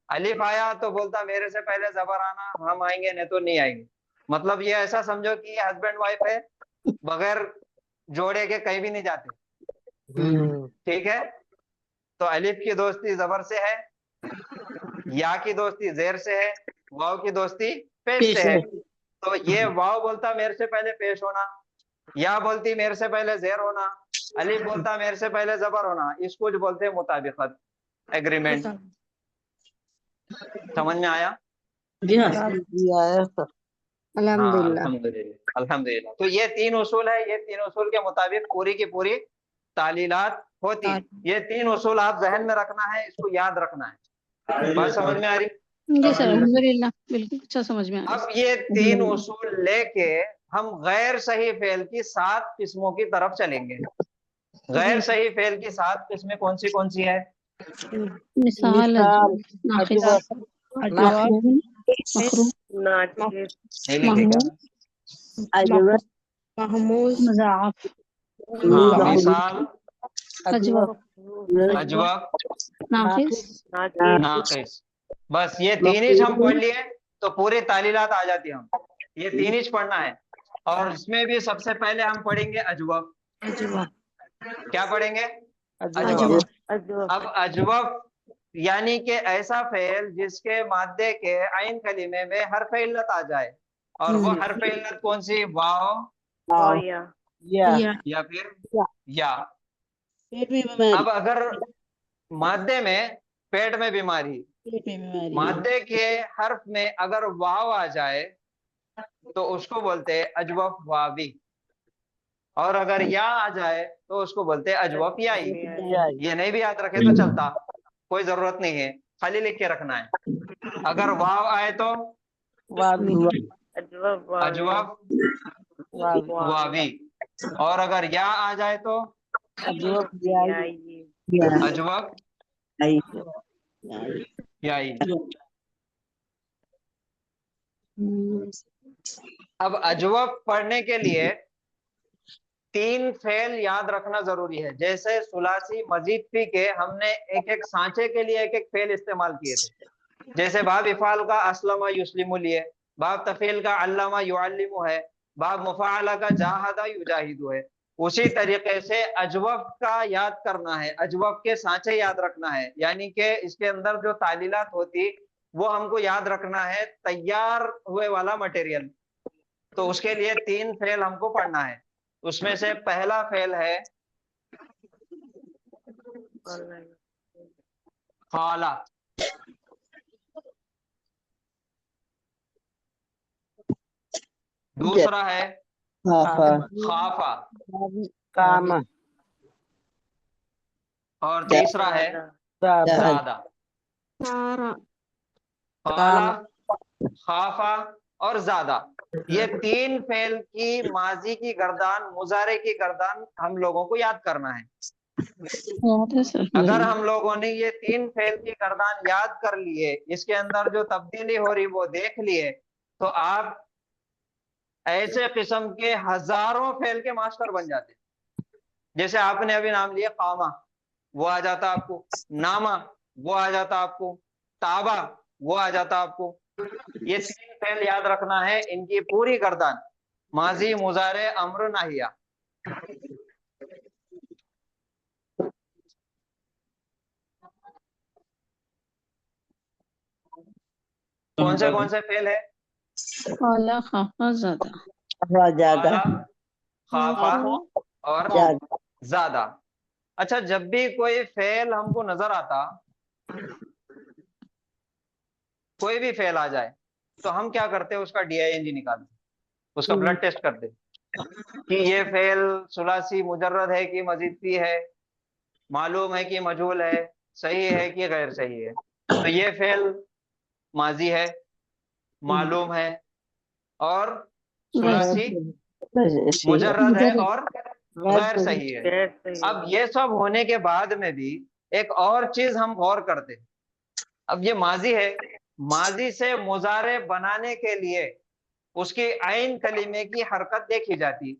अलिफ आया तो बोलता मेरे से पहले जबर आना, हम आएंगे, नहीं तो नहीं आएंगे। मतलब ये ऐसा समझो कि हस्बैंड वाइफ है, बगैर जोड़े के कहीं भी नहीं जाते। ठीक है? तो अलिफ की दोस्ती जबर से है, या की दोस्ती जेर से है, वाव की दोस्ती पेश से है। तो ये वाव बोलता मेरे से पहले पेश होना, या बोलती मेरे से पहले जेर होना, अलिफ बोलता मेरे से पहले जबर होना। इसको जो बोलते हैं मुताबिकत, एग्रीमेंट। समझ में आया? जी हाँ। जी आया सर अल्हम्दुलिल्लाह। अल्हम्दुलिल्लाह। तो ये 3 उसूल है, ये 3 उसूल के मुताबिक पूरी की पूरी तालीलात होती। ये 3 उसूल आप जहन में रखना है, इसको याद रखना है। बात समझ में आ रही? जी सर अल्हम्दुलिल्लाह, बिल्कुल अच्छा समझ में आ रहा है। अब ये 3 उसूल लेके हम गैर सही फेल की 7 किस्मों की तरफ चलेंगे। गैर सही फेल की 7 किस्में कौन सी है? मिसाल नाक़िस, मखरूम, नहीं लिखेगा। महमूद, मुज़ाअफ़, हाँ, मिसाल, अजवब, अजवब, नाक़िस, नाक़िस। बस ये 3 ही हम पढ़ लिए तो पूरी तालीलात आ जाती है। हम ये 3 ही पढ़ना है, और इसमें भी सबसे पहले हम पढ़ेंगे अजवब। क्या पढ़ेंगे? अजवब। अब अजवब यानी कि ऐसा फेल जिसके मादे के आइन कलीमे में हरफ इल्लत आ जाए, और वो हरफ इल्लत कौन सी? वाव या फिर या। पेट में बीमारी, अब अगर मादे में, पेट में बीमारी, पेट में बीमारी, मादे के हर्फ में अगर वाव आ जाए तो उसको बोलते हैं अजवफ वावी, और अगर या आ जाए तो उसको बोलते हैं अजवफ याई। ये नहीं भी याद रखे तो चलता, कोई जरूरत नहीं है, खाली लिख के रखना है। अगर वाव आए तो अजवफ वावी, اور اگر یا آ جائے تو अजवक या याई ये اجوب یائی. اب اجوب پڑھنے کے لیے 3 فعل یاد رکھنا ضروری ہے. جیسے ثلاثی مزید فی کے ہم نے ایک ایک سانچے کے لیے ایک ایک فعل استعمال کیے تھے. جیسے باب افعال کا اسلم یسلم لیے، باب تفعیل کا علم یعلم ہے، باب مفاعلہ کا جاہد یجاہد ہے. اسی طریقے سے اجوب کا یاد کرنا ہے، اجوب کے سانچے یاد رکھنا ہے، یعنی کہ اس کے اندر جو تعلیلات ہوتی وہ ہم کو یاد رکھنا ہے، تیار ہوئے والا مٹیریل. تو اس کے لیے 3 فعل ہم کو پڑھنا ہے. اس میں سے پہلا فعل ہے قالا، دوسرا ہے خافا، कामा اور تیسرا ہے زادہ. قالا، خافا اور زادہ، یہ 3 فعل کی ماضی کی گردان، مضارع کی گردان ہم لوگوں کو یاد کرنا ہے. اگر ہم لوگوں نے یہ 3 فعل کی گردان یاد کر لیے، اس کے اندر جو تبدیلی ہو رہی وہ دیکھ لیے، تو آپ ایسے قسم کے ہزاروں فعل کے ماسٹر بن جاتے. جیسے آپ نے ابھی نام لیا قامہ، وہ آ جاتا آپ کو، نامہ وہ آ جاتا آپ کو، تابا وہ آ جاتا آپ کو. یہ 3 فعل یاد رکھنا ہے، ان کی پوری گردان ماضی، مضارع، امر، ناہیہ. کون سے فعل ہے؟ قالا خافا زادہ. قالا، خافا اور زادہ. اچھا، جب بھی کوئی فعل ہم کو نظر آتا، کوئی بھی فعل آ جائے، تو ہم کیا کرتے ہیں؟ اس کا DING نکالتے، اس کا بلڈ ٹیسٹ کرتے کہ یہ فعل ثلاثی مجرد ہے کہ مزید فی ہے، معلوم ہے کہ مجہول ہے، صحیح ہے کہ غیر صحیح ہے. تو یہ فعل ماضی ہے، معلوم ہے اور ثلاثی مجرد ہے اور غیر صحیح ہے. اب یہ سب ہونے کے بعد میں بھی ایک اور چیز ہم غور کرتے. اب یہ ماضی ہے، ماضی سے مضارع بنانے کے لیے اس کی عین کلمے کی حرکت دیکھی جاتی.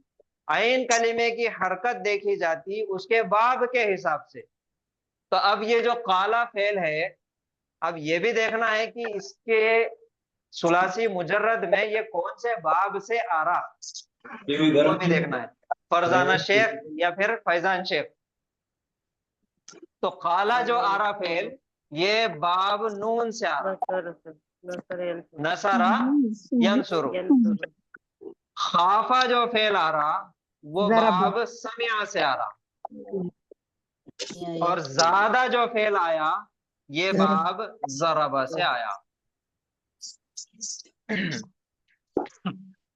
عین کلمے کی حرکت دیکھی جاتی اس کے باب کے حساب سے. تو اب یہ جو قالا فعل ہے، اب یہ بھی دیکھنا ہے کہ اس کے ثلاثی مجرد میں یہ کون سے باب سے آ رہا، وہ بھی دیکھنا ہے. فرزانہ شیخ یا پھر فیضان شیخ. تو قالا جو آ رہا فعل، یہ باب نون سے آ رہا، نصرہ ینصرو. خافا جو فعل آ رہا وہ باب سمع سے آ رہا، اور زادہ جو فعل آیا یہ باب ضربہ سے آیا.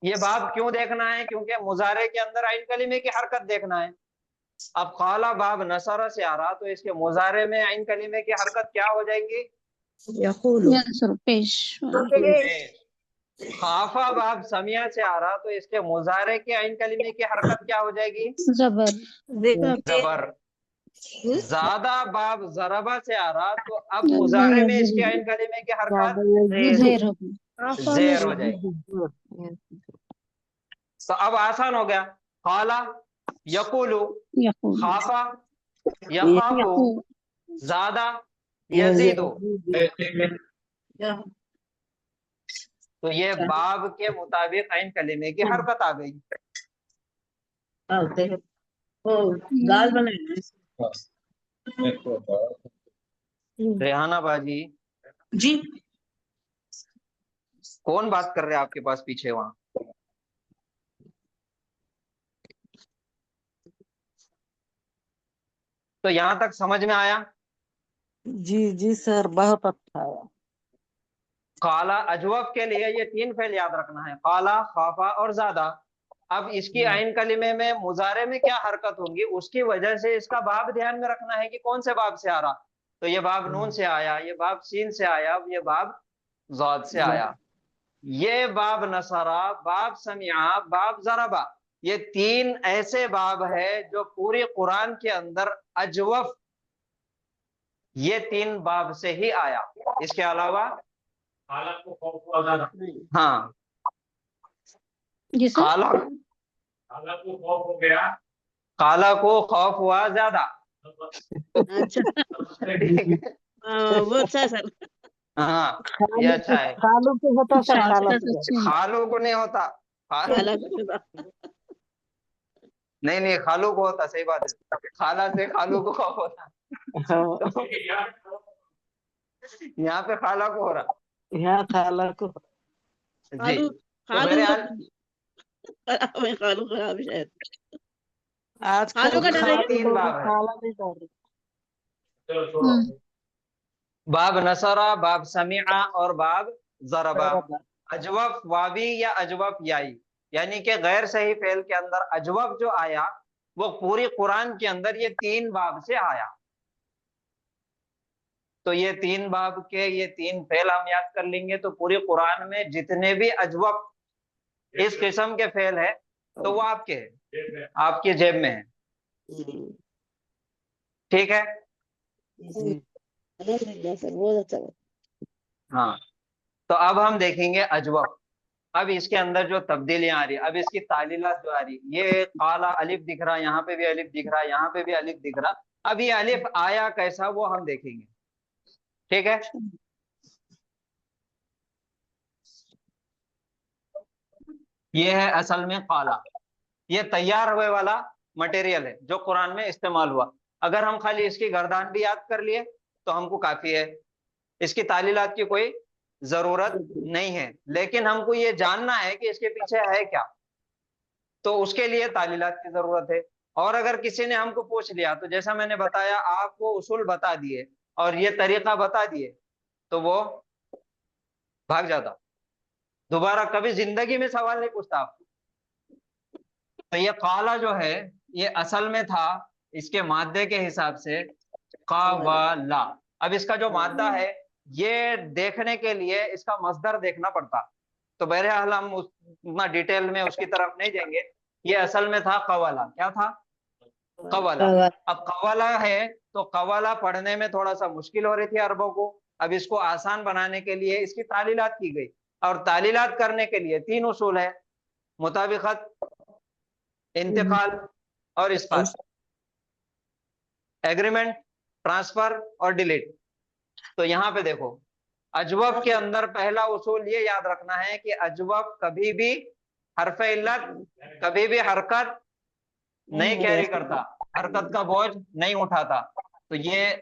یہ باب کیوں دیکھنا ہے؟ کیونکہ مضارع کے اندر عین کلمے کی حرکت دیکھنا ہے. اب قالا باب نصرہ سے آ رہا، تو اس کے مضارع میں عین کلمے کی حرکت کیا ہو جائے گی؟ ینصر، پیش. خافا باب سمیہ سے آ رہا، تو اس کے مضارع کے عین کلمے کی حرکت کیا ہو جائے گی؟ زبر. زبر. زادہ باب ضربہ سے آ رہا، تو اب مضارع میں اس کے عین کلمے کی حرکت زیر ہو. زیر ہو جائے گی. تو اب آسان ہو گیا. قالا یقولو، یقول. خافا یخافو، زادہ یزیدو. تو یہ باب کے مطابق عین کلمے کی حرکت آ گئی. گال بنائے ریحانہ باجی، جی. کون بات کر رہے آپ کے پاس پیچھے وہاں؟ تو یہاں تک سمجھ میں آیا؟ जी जी सर बहुत अच्छा है. قالا اجوف کے لیے یہ 3 فعل یاد رکھنا ہے، قالا، خافا اور زادہ. اب اس کی عین کلمے میں مضارع میں کیا حرکت ہوگی، اس کی وجہ سے اس کا باب دھیان میں رکھنا ہے کہ کون سے باب سے آ رہا. تو یہ باب نون سے آیا، یہ باب سین سے آیا، یہ باب ضاد سے آیا. یہ باب نصرہ، باب سمعہ، باب ضربہ، یہ تین ایسے باب ہے جو پورے قرآن کے اندر اجوف یہ تین باب سے ہی آیا. اس کے علاوہ حالت کو خوف ہوا زیادہ. ہاں جی سر. خالہ حالت کو خوف ہو گیا. خالہ کو خوف ہوا زیادہ. اچھا وہ اچھا ہے سر. ہاں یہ اچھا ہے. خالو کو ہوتا سر اچھا خالہ سر، اچھا ہے. خالو کو نہیں ہوتا. خالہ کو خدا. نہیں خالو کو ہوتا. صحیح بات ہے. خالہ سے خالو کو خوف ہوتا. ہاں یہاں پہ خالہ کو ہو رہا. یہاں خالہ کو. جی خالو تو خالو بہرحال میں خالو خراب شاید. آج خالو کا ڈر ہے یہ تین باب ہے. خالہ نہیں ڈر رہی. چلو چھوڑو. باب نصرہ، باب سمعہ اور باب ضربہ. اجوف واوی یا اجوف یائی، یعنی کہ غیر صحیح فعل کے اندر اجوف جو آیا وہ پوری قرآن کے اندر یہ تین باب سے آیا. تو یہ تین باب کے یہ تین فعل ہم یاد کر لیں گے تو پوری قرآن میں جتنے بھی اجوف اس قسم کے فعل ہے تو وہ آپ کے ہیں، آپ کی جیب میں ہے. ٹھیک ہے. الحمدللہ سر بہت اچھا. ہاں تو اب ہم دیکھیں گے اجوف. اب اس کے اندر جو تبدیلیاں آ رہی، اب اس کی تعلیلات جو آ رہی، یہ قالا الف دکھ رہا، یہاں پہ بھی الف دکھ رہا، یہاں پہ بھی الف دکھ رہا. اب یہ الف آیا کیسا وہ ہم دیکھیں گے. ٹھیک ہے. یہ ہے اصل میں قالا. یہ تیار ہوئے والا مٹیریل ہے جو قرآن میں استعمال ہوا. اگر ہم خالی اس کی گردان بھی یاد کر لیے تو ہم کو کافی ہے. اس کی تعلیلات کی کوئی ضرورت نہیں ہے، لیکن ہم کو یہ جاننا ہے کہ اس کے پیچھے ہے کیا، تو اس کے لیے تعلیلات کی ضرورت ہے. اور اگر کسی نے ہم کو پوچھ لیا تو جیسا میں نے بتایا آپ کو اصول بتا دیے اور یہ طریقہ بتا دیے تو وہ بھاگ جاتا، دوبارہ کبھی زندگی میں سوال نہیں پوچھتا آپ کو. تو یہ قالا جو ہے یہ اصل میں تھا اس کے مادے کے حساب سے قاولا. اب اس کا جو مادہ ہے یہ دیکھنے کے لیے اس کا مصدر دیکھنا پڑتا. تو بہرحال ہم اتنا ڈیٹیل میں اس کی طرف نہیں جائیں گے. یہ اصل میں تھا قوالا. کیا تھا؟ قوالا. اب قوالا ہے تو قوالا پڑھنے میں تھوڑا سا مشکل ہو رہی تھی عربوں کو. اب اس کو آسان بنانے کے لیے اس کی تعلیلات کی گئی، اور تعلیلات کرنے کے لیے تین اصول ہے: مطابقت، انتقال اور اسقاط. ایگریمنٹ، ٹرانسفر اور ڈیلیٹ. تو یہاں پہ دیکھو اجوف کے اندر پہلا اصول یہ یاد رکھنا ہے کہ اجوف کبھی بھی حرف علت، کبھی بھی حرکت نہیں کیری کرتا، حرکت کا بوجھ نہیں اٹھاتا. تو یہ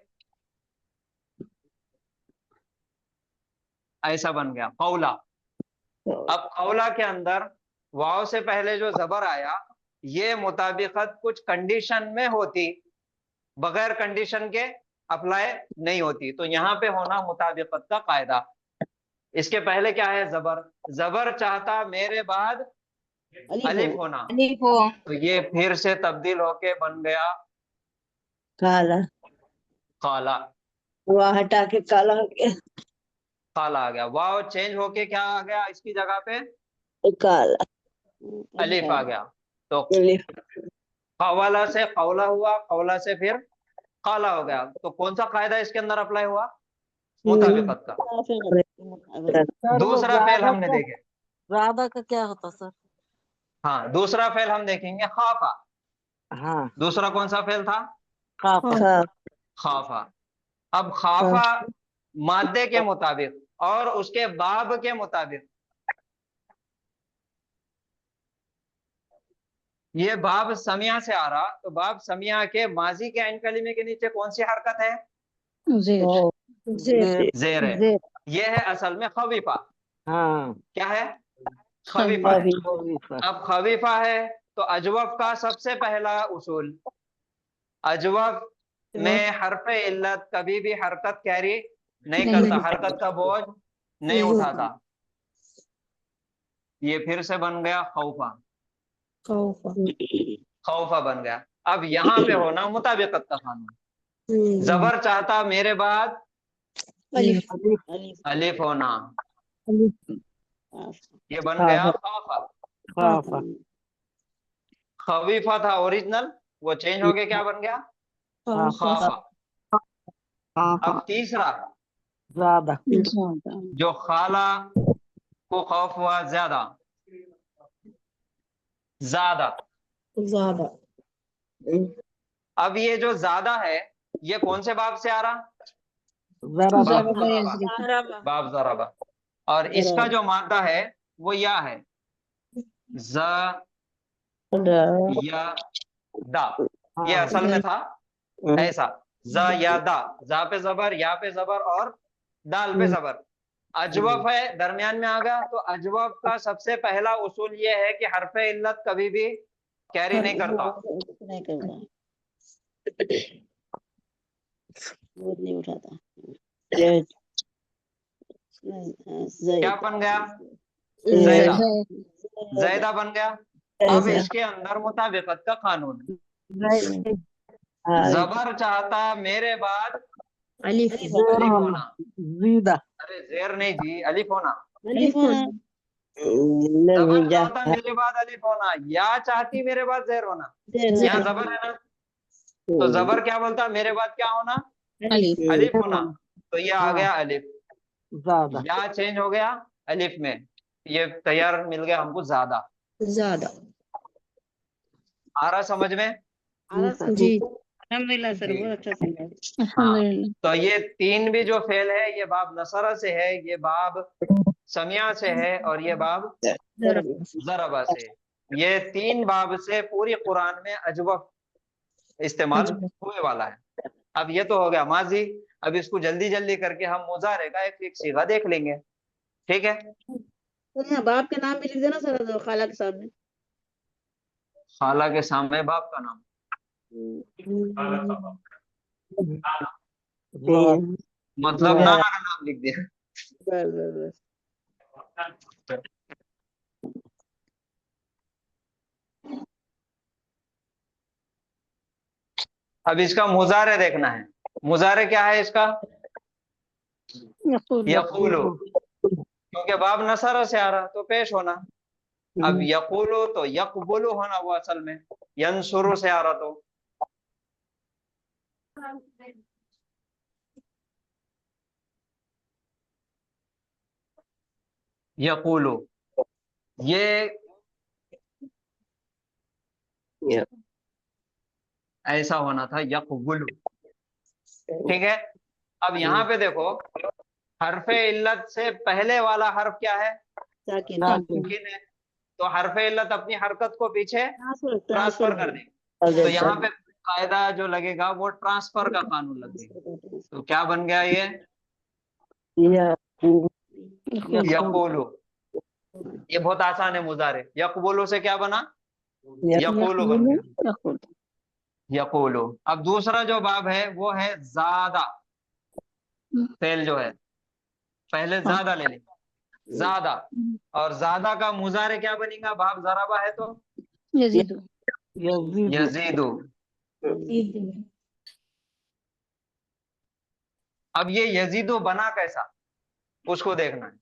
ایسا بن گیا قولا. اب قولا کے اندر واو سے پہلے جو زبر آیا یہ مطابقت کچھ کنڈیشن میں ہوتی، بغیر کنڈیشن کے اپلائی نہیں ہوتی. تو یہاں پہ ہونا مطابقت کا قاعدہ. اس کے پہلے کیا ہے؟ زبر. زبر چاہتا میرے بعد الف ہونا، تو یہ پھر سے تبدیل ہو کے بن گیا کالا. قالا. وہ ہٹا کے کالا ہو گیا قالا آ گیا. واو چینج ہو کے کیا آ گیا اس کی جگہ پہ؟ کالا. الف آ گیا. تو قوالا سے قولا ہوا، قولا سے پھر قالا ہو گیا. تو کون سا قاعدہ اس کے اندر اپلائی ہوا؟ مطابقت کا. سر وہ دوسرا فعل ہم نے دیکھے. زیادہ کا کیا ہوتا سر؟ ہاں دوسرا فعل ہم دیکھیں گے خافا. ہاں دوسرا کون سا فعل تھا؟ خافا. خافا. اب خافا مادے کے مطابق اور اس کے باب کے مطابق، یہ باب سمیع سے آ رہا، تو باب سمیع کے ماضی کے عین کلمے کے نیچے کون سی حرکت ہے؟ زیر. زیر ہے. زیر. یہ ہے اصل میں خفیفہ. ہاں کیا ہے؟ خفیفہ ہے. خفیفہ. اب خفیفہ ہے تو اجوف کا سب سے پہلا اصول، اجوف میں حرف علت کبھی بھی حرکت کیری نہیں کرتا، حرکت کا بوجھ نہیں اٹھاتا. یہ پھر سے بن گیا خوفا. خوفا بن گیا. اب یہاں پہ ہونا مطابقت کا قانون. زبر چاہتا میرے بعد الف ہونا، یہ بن گیا خوفا. خافا. खवीफा था ओरिजिनल, वो चेंज हो गया, क्या बन गया? खाफा। अब तीसरा ज्यादा जो खाला को खौफ हुआ ज्यादा, ज्यादा। ज्यादा अब ये जो ज्यादा है ये कौन से बाब से आ रहा? जरा बाब ज़राबा ज़राबा, यज़रिबु। बाब ज़राबा। और इसका जो मादा है वो या है, ज या दा। ये असल में था ऐसा, ज या दा, जा पे जबर, या पे जबर और दाल पे जबर। अजवफ है, दरमियान में आ गया, तो अजवफ का सबसे पहला उसूल ये है कि हरफे इल्लत कभी भी कैरी नहीं करता। नहीं करता, वो नहीं उठाता। क्या बन गया? ज़ैदा, ज़ै ज़ैदा बन गया। अब इसके अंदर मुताबिकत का कानून है। जबर चाहता मेरे बाद अलिफ अलिफ होना। जीदा अरे जेर नहीं जी, अलिफ होना। अलिफ होना। जबर चाहता मेरे बाद अलिफ होना, या चाहती मेरे बाद जेर होना। यहाँ जबर है ना, तो जबर क्या बोलता? मेरे बाद क्या होना? अलिफ। अलिफ होना। तो ये आ गया अलिफ, ज्यादा या चेंज हो गया अलिफ में, ये तैयार मिल गया हमको ज्यादा। ज्यादा आ रहा समझ में? जी अल्हम्दुलिल्लाह सर, बहुत अच्छा समझा। अल्हम्दुलिल्लाह। तो ये तीन भी जो फेल है, ये बाब नसरा से है, ये बाब समिया से है, और ये बाब जरबा से। ये तीन बाब से पूरी कुरान में अजवफ इस्तेमाल होने वाला है। अब ये तो हो गया माजी। अब इसको जल्दी जल्दी करके हम मुजारे का एक सीगा देख लेंगे, ठीक है? सर यहाँ बाप के नाम भी लिख देना सर, खाला के सामने। खाला के सामने बाप का नाम, मतलब नाना का नाम लिख दिया। बस बस बस। अब इसका मुजारे देखना है। मुजारे क्या है इसका? यकूलो, क्योंकि बाब नसरा से आ रहा तो पेश होना। अब यकूलो तो यकबुलु होना, वो असल में यंसुरु से आ रहा तो यकूलो। ये ऐसा होना था यकबुलु, ठीक है? अब यहाँ पे देखो, हरफे इल्लत से पहले वाला हर्फ क्या है? साकिन साकिन है। तो हरफे इल्लत अपनी हरकत को पीछे ट्रांसफर कर देंगे। तो यहाँ पे कायदा जो लगेगा वो ट्रांसफर का कानून लगेगा। तो क्या बन गया ये? यकूलु। ये बहुत आसान है मुजारे। यकबुलु से क्या बना? यकूलु बन गया, यकूलु। अब दूसरा जो बाब है वो है ज्यादा। फेल जो है, पहले ज्यादा ले लेंगे, ज्यादा। और ज्यादा का मुजारे क्या बनेगा? बाब ज़राबा है तो यज़ीदु। यजीदु। अब ये यजीदु बना कैसा, उसको देखना है।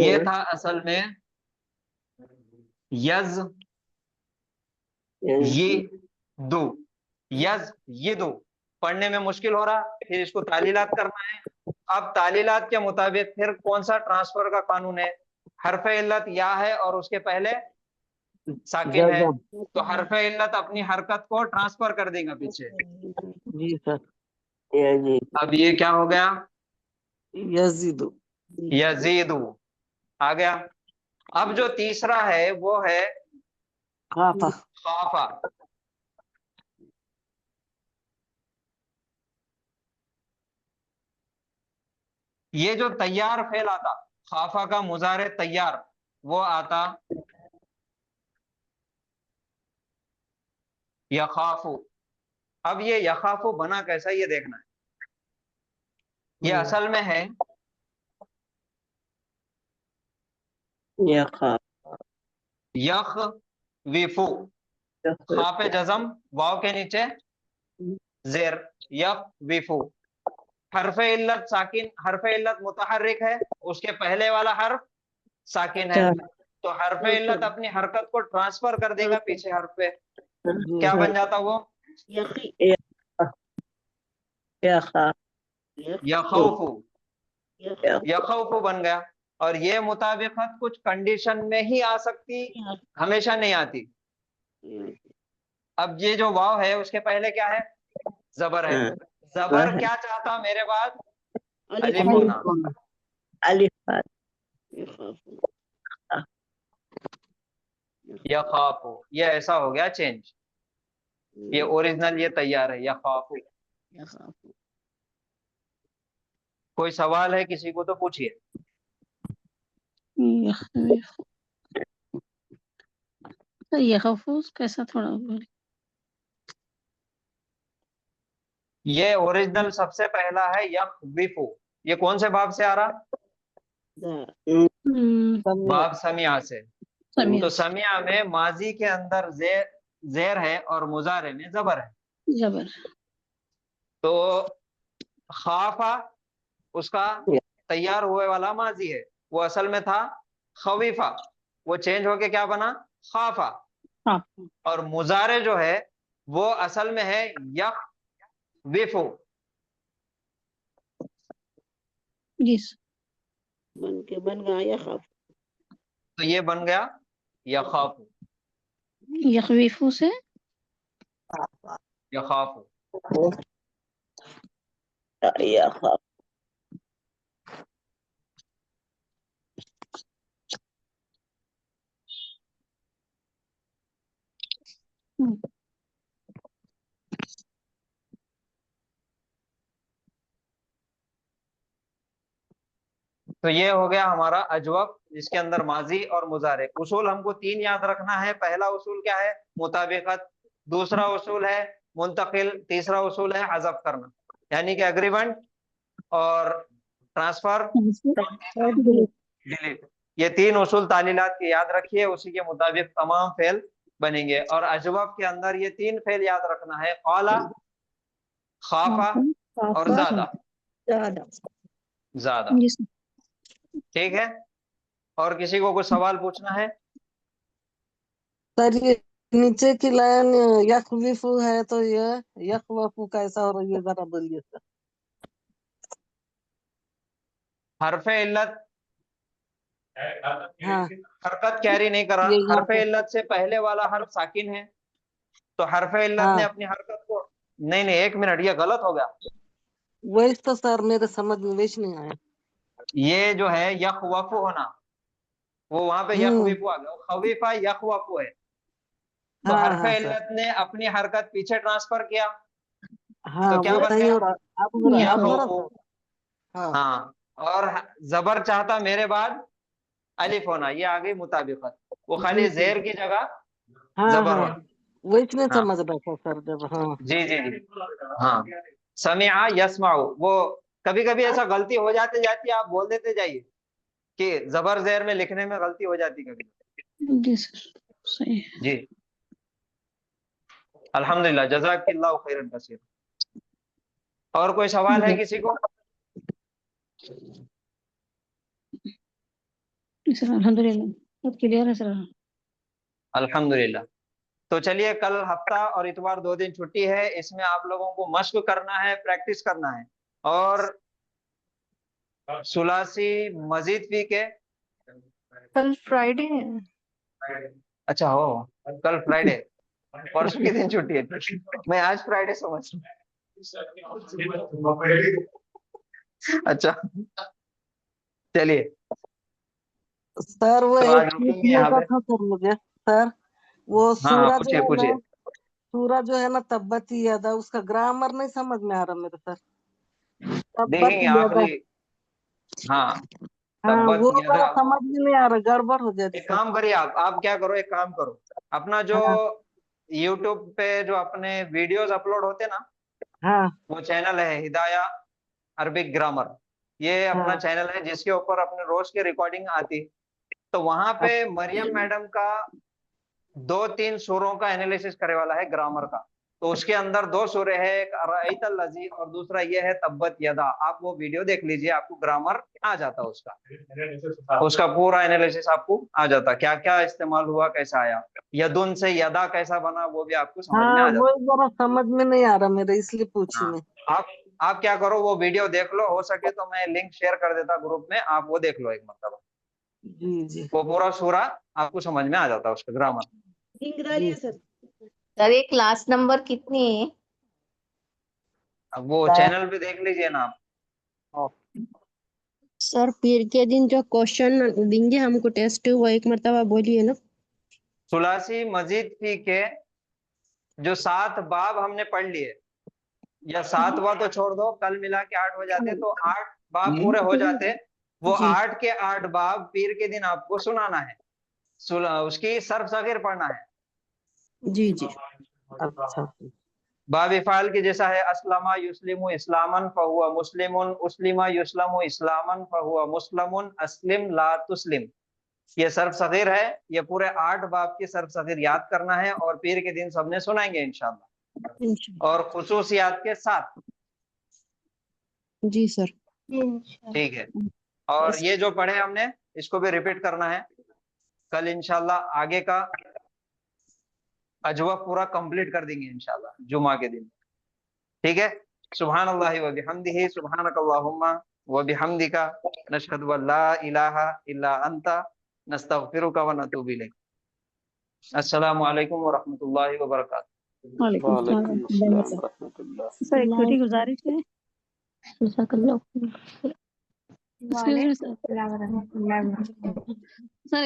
ये था असल में यज ये दो, यज ये दो। पढ़ने में मुश्किल हो रहा, फिर इसको तालीलात करना है। अब तालीलात के मुताबिक फिर कौन सा ट्रांसफर का कानून है? हरफे इल्लत या है और उसके पहले साकिन है, तो हरफे इल्लत अपनी हरकत को ट्रांसफर कर देगा पीछे। जी सर। अब ये क्या हो गया? यजीदु यजीदु आ गया। अब जो तीसरा है वो है खाफा खाफा। ये जो तैयार फेल आता, खाफा का मुजारे तैयार, वो आता यखाफू। अब ये यखाफू बना कैसा, ये देखना है। ये असल में है यख विफू। खा पे जज़म, वाव के नीचे जेर, यख विफू। हरफे इल्लत साकिन, हरफे इल्लत मुतहर्रिक है, उसके पहले वाला हर्फ साकिन है, तो हरफे इल्लत अपनी हरकत को ट्रांसफर कर देगा पीछे हर्फ पे। क्या बन जाता वो? यखौफु, यखौफु बन गया। और ये मुताबिकत कुछ कंडीशन में ही आ सकती, हमेशा नहीं आती। अब ये जो वाव है उसके पहले क्या है? जबर है। जबर क्या चाहता मेरे बाद? अलिफ होना। यखाफु, ये ऐसा हो गया चेंज। ये ओरिजिनल, ये तैयार है, यखाफु। कोई सवाल है किसी को तो पूछिए। यखफूस कैसा थोड़ा बोल। ये ओरिजिनल सबसे पहला है यखविफु। ये कौन से बाब से आ रहा? बाब समिया से। तो समिया में माजी के अंदर जेर है और मुजारे में जबर है। जबर। तो खाफा उसका तैयार हुए वाला माजी है, वो असल में था खवीफा, वो चेंज होके क्या बना? खाफा। और मुजारे जो है वो असल में है यखविफु। बन गया यखाफ। तो ये बन गया यखाफु। यखवीफू से यखाफु। यखाफ। तो ये हो गया हमारा अजवब, जिसके अंदर माजी और मुजारे। उसूल हमको 3 याद रखना है। पहला उसूल क्या है? मुताबिकत। दूसरा उसूल है मुंतकिल। तीसरा उसूल है हज़फ करना, यानी कि एग्रीमेंट और ट्रांसफर, डिलीट। ये 3 उसूल तालीलात के याद रखिए, उसी के मुताबिक तमाम फेल बनेंगे। और अजवब के अंदर ये 3 फेल याद रखना है, क़ाला, खाफा और ज़ादा। ज़्यादा, ठीक है। और किसी को कुछ सवाल पूछना है? सर ये नीचे की लाइन यखविफु है तो ये यखवफु कैसा हो रही है, जरा बोलिए सर। हरफे इल्लत हाँ, हरकत कैरी नहीं करा। ये यहाँ हरफे पे इल्लत से पहले वाला हर्फ साकिन है, तो हरफे इल्लत ने हाँ, अपनी हरकत को, नहीं नहीं 1 मिनट, ये गलत हो गया। वही तो सर मेरे समझ में वैसे नहीं आया। ये जो है यखवफु होना, वो वहां पे यखविफु आ गया, वो खवीफा यखवफु है। तो हाँ हरफे हाँ सर, इल्लत ने अपनी हरकत पीछे ट्रांसफर किया, हाँ तो क्या वो बन सही गया? हो रहा। अब हो रहा, अब हो रहा यखवफु। सर। हाँ हाँ, और जबर चाहता मेरे बाद अलिफ होना, ये आ गई मुताबिकत। वो खाली जी जी, जेर की जगह हाँ जबर हाँ होना। वैसे नहीं हाँ समझ रहा था सर जब। हाँ जी जी जी, हाँ। समिआ यस्माउ, वो कभी कभी ऐसा गलती हो जाती जाती है, आप बोल देते जाइए कि जबर जेर में लिखने में गलती हो जाती कभी। जी सर, सही है। जी, अल्हम्दुलिल्लाह, जज़ाकल्लाहु खैरन कसीर। और कोई सवाल है किसी को? सर अल्हम्दुलिल्लाह सब क्लियर है सर। अल्हम्दुलिल्लाह। तो चलिए, कल हफ्ता और इतवार 2 दिन छुट्टी है, इसमें आप लोगों को मश्क करना है, प्रैक्टिस करना है। और सुलासी मजीद फी के कल फ्राइडे है। अच्छा हो, कल फ्राइडे, परसों के दिन छुट्टी है। मैं आज फ्राइडे समझ रहा हूँ। अच्छा, चलिए, सर वो तो एक आज रुकेंगे पूछने यहाँ का पे। था सर मुझे। सर वो हाँ सूरा जो पूछिए है ना, पूछिए। सूरा जो है ना तब्बती यादा, उसका ग्रामर नहीं समझ में आ रहा मेरे सर। देखेंगे तब्बती यादा, आखिरी, हाँ, हाँ तब्बत वो यदा। मेरा समझ में नहीं आ रहा, गड़बड़ हो जाती एक सर। काम करिए, आप क्या करो, एक काम करो, अपना जो हाँ YouTube पे जो अपने वीडियोस अपलोड होते ना, हाँ वो चैनल है हिदाया अरबिक ग्रामर, ये अपना हाँ, चैनल है जिसके ऊपर अपने रोज की रिकॉर्डिंग आती। तो वहां पे मरियम मैडम का 2-3 सूरों का एनालिसिस करे वाला है ग्रामर का, تو اس کے اندر 2 سورے ہے، ایک ارأیت الذی اور دوسرا یہ ہے تبت یدا. آپ وہ ویڈیو دیکھ لیجئے، آپ کو گرامر آ جاتا اس کا پورا انالیسس آپ کو آ جاتا، کیا کیا استعمال ہوا، کیسا آیا، یدن سے یدا کیسا بنا وہ بھی آپ کو سمجھ میں ہاں آ جاتا. وہی ذرا سمجھ میں نہیں آ رہا میرے، اس لیے پوچھی ہاں. میں. آپ کیا کرو، وہ ویڈیو دیکھ لو، ہو سکے تو میں لنک شیئر کر دیتا گروپ میں، آپ وہ دیکھ لو ایک مرتبہ. جی جی وہ پورا سورہ آپ کو سمجھ میں آ جاتا اس کا گرامر. جی. سر یہ کلاس نمبر کتنی ہے؟ اب وہ چینل پہ دیکھ لیجئے نا آپ. سر پیر کے دن جو کوشچن دیں گے ہم کو ٹیسٹ، وہ ایک مرتبہ بولیے نا. ثلاثی مزید فی کے جو 7 باب ہم نے پڑھ لیے، یا 7واں تو چھوڑ دو، کل ملا کے 8 ہو جاتے تو 8 باب پورے ہو جاتے. وہ جی. 8 کے 8 باب پیر کے دن آپ کو سنانا ہے، اس کی صرف صغیر پڑھنا ہے. جی جی. اچھا. باب افعال کی جیسا ہے، اسلم یسلم اسلاما فہو مسلم، اسلم یسلم اسلاما فہو مسلم، اسلم لا تسلم. یہ صرف صغیر ہے، یہ پورے 8 باب کی صرف صغیر یاد کرنا ہے، اور پیر کے دن سب نے سنائیں گے انشاءاللہ، اور خصوصیات کے ساتھ. جی سر. ٹھیک ہے. اور یہ جو پڑھے ہم نے اس کو بھی ریپیٹ کرنا ہے. کل انشاءاللہ آگے کا اجوہ پورا کمپلیٹ کر دیں گے انشاءاللہ جمعہ کے دن. ٹھیک ہے. سبحان اللہ و بحمدہ، سبحانک اللہم و بحمدک، نشہد ان لا الہ الا انت، نستغفرک و نتوب الیک. السلام علیکم ورحمۃ اللہ وبرکاتہ. وعلیکم السلام ورحمۃ اللہ وبرکاتہ. ورحمۃ اللہ. سر ایک چھوٹی گزارش ہے. جزاک اللہ. Excuse me, sir. Sir,